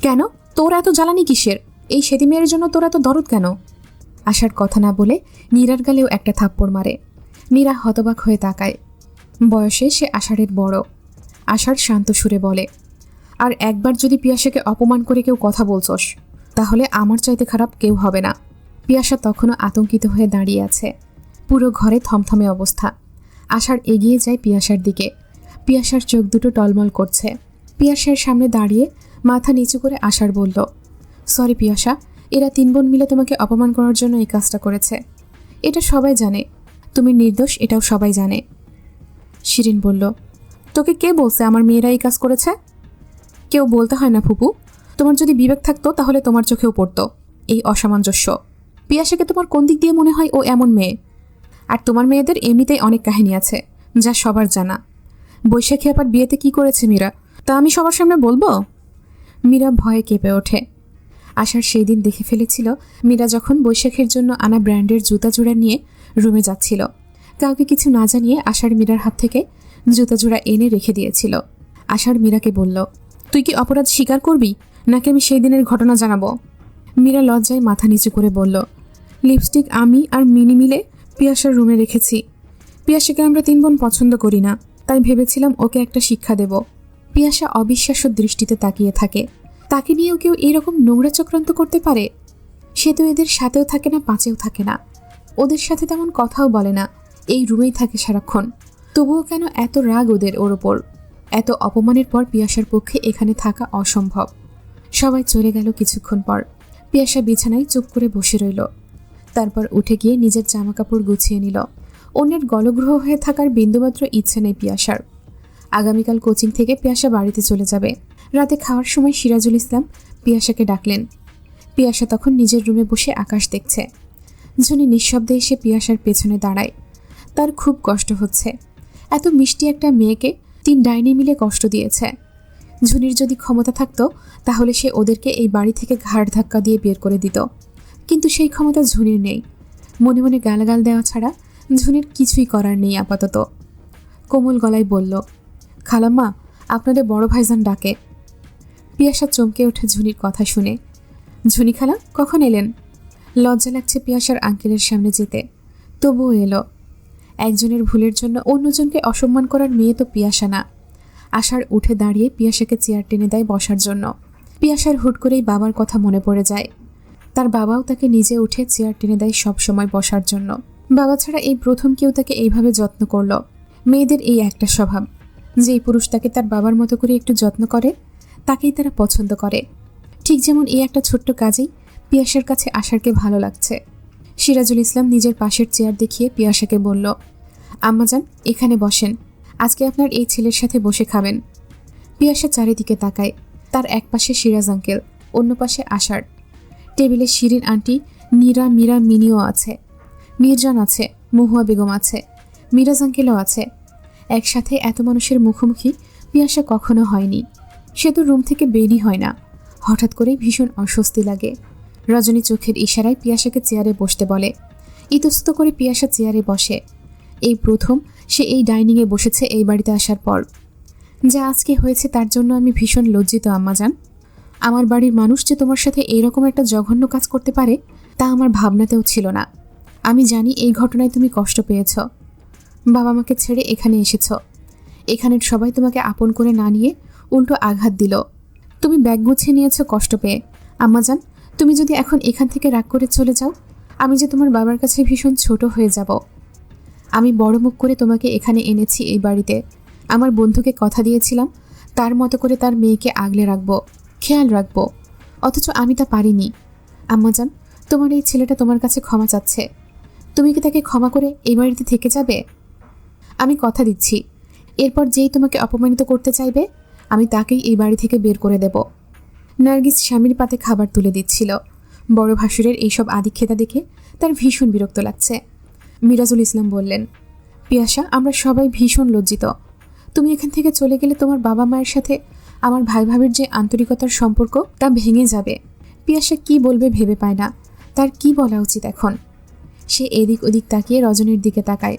কেন তোর এত জ্বালানি কিসের? এই সেদি মেয়ের জন্য তোর এত দরদ কেন? আষাঢ় কথা না বলে নীরার গালেও একটা থাপ্পড় মারে। নীরা হতবাক হয়ে তাকায়। বয়সে সে আষাঢ়ের বড়। আষাঢ় শান্ত সুরে বলে, আর একবার যদি পিয়াসাকে অপমান করে কেউ কথা বলছস তাহলে আমার চাইতে খারাপ কেউ হবে না। পিয়াসা তখনও আতঙ্কিত হয়ে দাঁড়িয়ে আছে। পুরো ঘরে থমথমে অবস্থা। আষাঢ় এগিয়ে যায় পিয়াসার দিকে। পিয়াসার চোখ দুটো টলমল করছে। পিয়াসার সামনে দাঁড়িয়ে মাথা নিচু করে আষাঢ় বলল, সরি পিয়াসা, এরা 3 বোন মিলে তোমাকে অপমান করার জন্য এই কাজটা করেছে। এটা সবাই জানে, তুমি নির্দোষ, এটাও সবাই জানে। শিরিন বলল, তোকে কে বলছে আমার মেয়েরা এই কাজ করেছে? কেউ বলতে হয় না ফুপু, তোমার যদি বিবেক থাকতো তাহলে তোমার চোখেও পড়তো এই অসামঞ্জস্য। পিয়াসাকে তোমার কোন দিক দিয়ে মনে হয় ও এমন মেয়ে? আর তোমার মেয়েদের এমনিতেই অনেক কাহিনী আছে, যা সবার জানা। বৈশাখী আপার বিয়েতে কি করেছে মীরা, তা আমি সবার সামনে বলবো? মীরা ভয়ে কেঁপে ওঠে। আশার সেই দিন দেখে ফেলেছিল মীরা যখন বৈশাখীর জন্য আনা ব্র্যান্ডের জুতা জোড়া নিয়ে রুমে যাচ্ছিল। কাউকে কিছু না জানিয়ে আশার মীরার হাত থেকে জুতা জোড়া এনে রেখে দিয়েছিল। আশার মীরাকে বলল, তুই কি অপরাধ স্বীকার করবি, নাকি আমি সেই দিনের ঘটনা জানাবো? মীরা লজ্জায় মাথা নিচু করে বলল, লিপস্টিক আমি আর মিনি মিলে পিয়াসার রুমে রেখেছি। পিয়াসাকে আমরা 3 বোন পছন্দ করি না, তাই ভেবেছিলাম ওকে একটা শিক্ষা দেব। পিয়াসা অবিশ্বাস্য দৃষ্টিতে তাকিয়ে থাকে। তাকে নিয়েও কেউ এইরকম নোংরা চক্রান্ত করতে পারে? সে তো এদের সাথেও থাকে না, পাঁচেও থাকে না, ওদের সাথে তেমন কথাও বলে না, এই রুমেই থাকে সারাক্ষণ। তবুও কেন এত রাগ ওর ওপর? এত অপমানের পর পিয়াসার পক্ষে এখানে থাকা অসম্ভব। সবাই চলে গেল কিছুক্ষণ পর। পিয়াসা বিছানায় চুপ করে বসে রইল। তারপর উঠে গিয়ে নিজের জামাকাপড় গুছিয়ে নিল। অন্যের গলগ্রহ হয়ে থাকার বিন্দুমাত্র ইচ্ছে নেই পিয়াসার। আগামীকাল কোচিং থেকে পিয়াসা বাড়িতে চলে যাবে। রাতে খাওয়ার সময় সিরাজুল ইসলাম পিয়াসাকে ডাকলেন। পিয়াসা তখন নিজের রুমে বসে আকাশ দেখছে। ঝুনি নিঃশব্দে এসে পিয়াসার পেছনে দাঁড়ায়। তার খুব কষ্ট হচ্ছে। এত মিষ্টি একটা মেয়েকে 3 ডাইনি মিলে কষ্ট দিয়েছে। ঝুনির যদি ক্ষমতা থাকতো তাহলে সে ওদেরকে এই বাড়ি থেকে ঘাড় ধাক্কা দিয়ে বের করে দিত, কিন্তু সেই ক্ষমতা ঝুনির নেই। মনে মনে গালাগাল দেওয়া ছাড়া ঝুনির কিছুই করার নেই আপাতত। কোমল গলায় বলল, খালাম্মা, আপনাদের বড় ভাইজান ডাকে। পিয়াসা চমকে ওঠে ঝুনির কথা শুনে। ঝুনি খালা কখন এলেন? লজ্জা লাগছে পিয়াসার আঙ্কেলের সামনে যেতে, তবুও এলো। একজনের ভুলের জন্য অন্যজনকে অসম্মান করার মেয়ে তো পিয়াসা না। আশার উঠে দাঁড়িয়ে পিয়াসাকে চেয়ার টেনে দেয় বসার জন্য। পিয়াসার হুট করেই বাবার কথা মনে পড়ে যায়। তার বাবাও তাকে নিজে উঠে চেয়ার টেনে দেয় সব সময় বসার জন্য। বাবা ছাড়া এই প্রথম কেউ তাকে এইভাবে যত্ন করল। মেয়েদের এই একটা স্বভাব, যেই পুরুষ তাকে তার বাবার মতো করে একটু যত্ন করে তাকেই তারা পছন্দ করে। ঠিক যেমন এই একটা ছোট্ট কাজেই পিয়াসার কাছে আশারকে ভালো লাগছে। সিরাজুল ইসলাম নিজের পাশের চেয়ার দেখিয়ে পিয়াসাকে বলল, আম্মাজান এখানে বসেন, আজকে আপনার এই ছেলের সাথে বসে খাবেন। পিয়াসা চারিদিকে তাকায়। তার এক পাশে সিরাজ আঙ্কেল, অন্য পাশে আশার। টেবিলে শিরিন আন্টি, নীরা, মীরা, মিনিও আছে, মিরজান আছে, মহুয়া বেগম আছে, মিরাজ আঙ্কেলও আছে। একসাথে এত মানুষের মুখোমুখি পিয়াসা কখনো হয়নি। সে তো রুম থেকে বেরই হয় না। হঠাৎ করেই ভীষণ অস্বস্তি লাগে। রজনী চোখের ইশারায় পিয়াসাকে চেয়ারে বসতে বলে। ইতস্তত করে পিয়াসা চেয়ারে বসে। এই প্রথম সে এই ডাইনিংয়ে বসেছে এই বাড়িতে আসার পর। যা আজকে হয়েছে তার জন্য আমি ভীষণ লজ্জিত আম্মাজান। আমার বাড়ির মানুষ যে তোমার সাথে এইরকম একটা জঘন্য কাজ করতে পারে তা আমার ভাবনাতেও ছিল না। আমি জানি এই ঘটনায় তুমি কষ্ট পেয়েছ। বাবা মাকে ছেড়ে এখানে এসেছ। এখানের সবাই তোমাকে আপন করে না নিয়ে উল্টো আঘাত দিল। তুমি ব্যাগ গুছিয়ে নিয়েছ কষ্ট পেয়ে। আম্মাজান, তুমি যদি এখন এখান থেকে রাগ করে চলে যাও, আমি যে তোমার বাবার কাছে ভীষণ ছোট হয়ে যাব। আমি বড় মুখ করে তোমাকে এখানে এনেছি এই বাড়িতে। আমার বন্ধুকে কথা দিয়েছিলাম তার মতো করে তার মেয়েকে আগলে রাখবো, খেয়াল রাখবো, অথচ আমি তা পারিনি। আম্মাজান, তোমার এই ছেলেটা তোমার কাছে ক্ষমা চাচ্ছে। তুমি কি তাকে ক্ষমা করে এই বাড়িতে থেকে যাবে? আমি কথা দিচ্ছি, এরপর যেই তোমাকে অপমানিত করতে চাইবে আমি তাকেই এই বাড়ি থেকে বের করে দেব। নার্গিস স্বামীর পাতে খাবার তুলে দিচ্ছিল। বড় ভাসুরের এইসব আদিক্ষেতা দেখে তার ভীষণ বিরক্ত লাগছে। মিরাজুল ইসলাম বললেন, পিয়াসা, আমরা সবাই ভীষণ লজ্জিত। তুমি এখান থেকে চলে গেলে তোমার বাবা মায়ের সাথে আমার ভাই ভাবির যে আন্তরিকতার সম্পর্ক তা ভেঙে যাবে। পিয়াসা কি বলবে ভেবে পায় না, তার কি বলা উচিত এখন। সে এদিক ওদিক তাকিয়ে রজনীর দিকে তাকায়।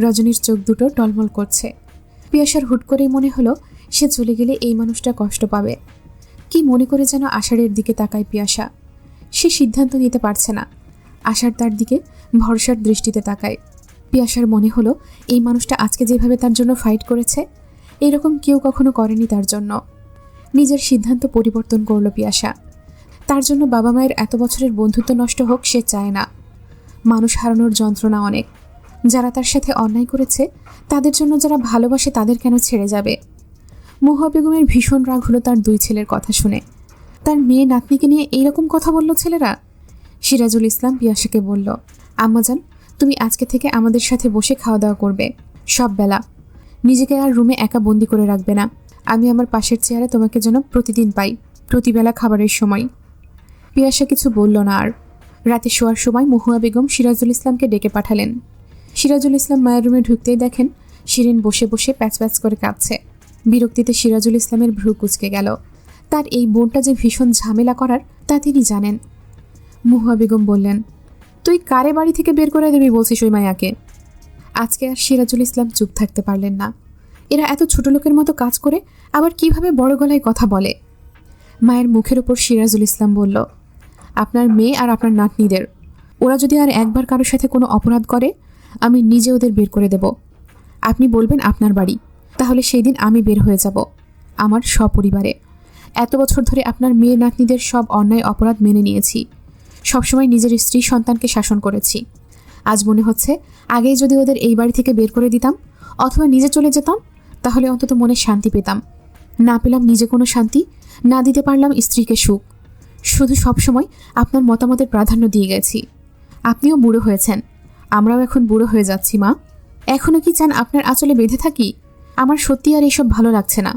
রজনীর চোখ দুটো টলমল করছে। পিয়াসার হুট করেই মনে হলো সে চলে গেলে এই মানুষটা কষ্ট পাবে। কি মনে করে যেন আষাঢ়ের দিকে তাকায় পিয়াসা। সে সিদ্ধান্ত নিতে পারছে না। আষাঢ় তার দিকে ভরসার দৃষ্টিতে তাকায়। পিয়াসার মনে হলো এই মানুষটা আজকে যেভাবে তার জন্য ফাইট করেছে এরকম কেউ কখনো করেনি তার জন্য। নিজের সিদ্ধান্ত পরিবর্তন করল পিয়াসা। তার জন্য বাবা মায়ের এত বছরের বন্ধুত্ব নষ্ট হোক সে চায় না। মানুষ হারানোর যন্ত্রণা অনেক। যারা তার সাথে অন্যায় করেছে তাদের জন্য যারা ভালোবাসে তাদের কেন ছেড়ে যাবে। মহুয়া বেগমের ভীষণ রাগ হলো তার 2 ছেলের কথা শুনে। তার মেয়ে নাতনিকে নিয়ে এইরকম কথা বলল ছেলেরা। সিরাজুল ইসলাম পিয়াসাকে বলল, আম্মাজান, তুমি আজকে থেকে আমাদের সাথে বসে খাওয়া দাওয়া করবে সব বেলা। নিজেকে আর রুমে একা বন্দি করে রাখবে না। আমি আমার পাশের চেয়ারে তোমাকে যেন প্রতিদিন পাই, প্রতিবেলা খাবারের সময়। পিয়াসা কিছু বলল না আর। রাতে শোয়ার সময় মহুয়া বেগম সিরাজুল ইসলামকে ডেকে পাঠালেন। সিরাজুল ইসলাম মায়ের রুমে ঢুকতেই দেখেন শিরিন বসে বসে প্যাচ প্যাচ করে কাঁদছে। বিরক্তিতে সিরাজুল ইসলামের ভ্রু কুঁচকে গেল। তার এই বোনটা যে ভীষণ ঝামেলা করার তা তিনি জানেন। মহুয়া বেগম বললেন, তুই কারে বাড়ি থেকে বের করে দেবি বলছিস ওই মায়াকে? আজকে আর সিরাজুল ইসলাম চুপ থাকতে পারলেন না। এরা এত ছোট লোকের মতো কাজ করে আবার কিভাবে বড় গলায় কথা বলে? মায়ের মুখের ওপর সিরাজুল ইসলাম বলল, আপনার মেয়ে আর আপনার নাতনিদের, ওরা যদি আর একবার কারোর সাথে কোনো অপরাধ করে আমি নিজে ওদের বের করে দেব। আপনি বলবেন আপনার বাড়ি, তাহলে সেই দিন আমি বের হয়ে যাব আমার সপরিবারে। এত বছর ধরে আপনার মেয়ে নাতনিদের সব অন্যায় অপরাধ মেনে নিয়েছি, সবসময় নিজের স্ত্রী সন্তানকে শাসন করেছি। আজ মনে হচ্ছে আগেই যদি ওদের এই বাড়ি থেকে বের করে দিতাম অথবা নিজে চলে যেতাম তাহলে অন্তত মনে শান্তি পেতাম। না পেলাম নিজে কোনো শান্তি, না দিতে পারলাম স্ত্রীকে সুখ। শুধু সবসময় আপনার মতামতের প্রাধান্য দিয়ে গেছি। আপনিও বুড়ো হয়েছেন, আমরাও এখন বুড়ো হয়ে যাচ্ছি মা। এখনও কি চান আপনার আঁচলে বেঁধে থাকি? আমার সত্যি আর এসব ভালো লাগছে না।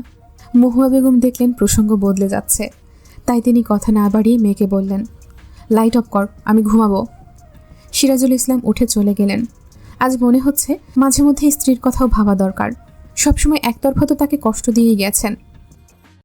মহুয়া বেগম দেখলেন প্রসঙ্গ বদলে যাচ্ছে, তাই তিনি কথা না বাড়িয়ে মেয়েকে বললেন, লাইট অফ কর, আমি ঘুমাবো। সিরাজুল ইসলাম উঠে চলে গেলেন। আজ মনে হচ্ছে মাঝে মধ্যে স্ত্রীর কথাও ভাবা দরকার। সবসময় একতরফা তো তাকে কষ্ট দিয়েই গেছেন।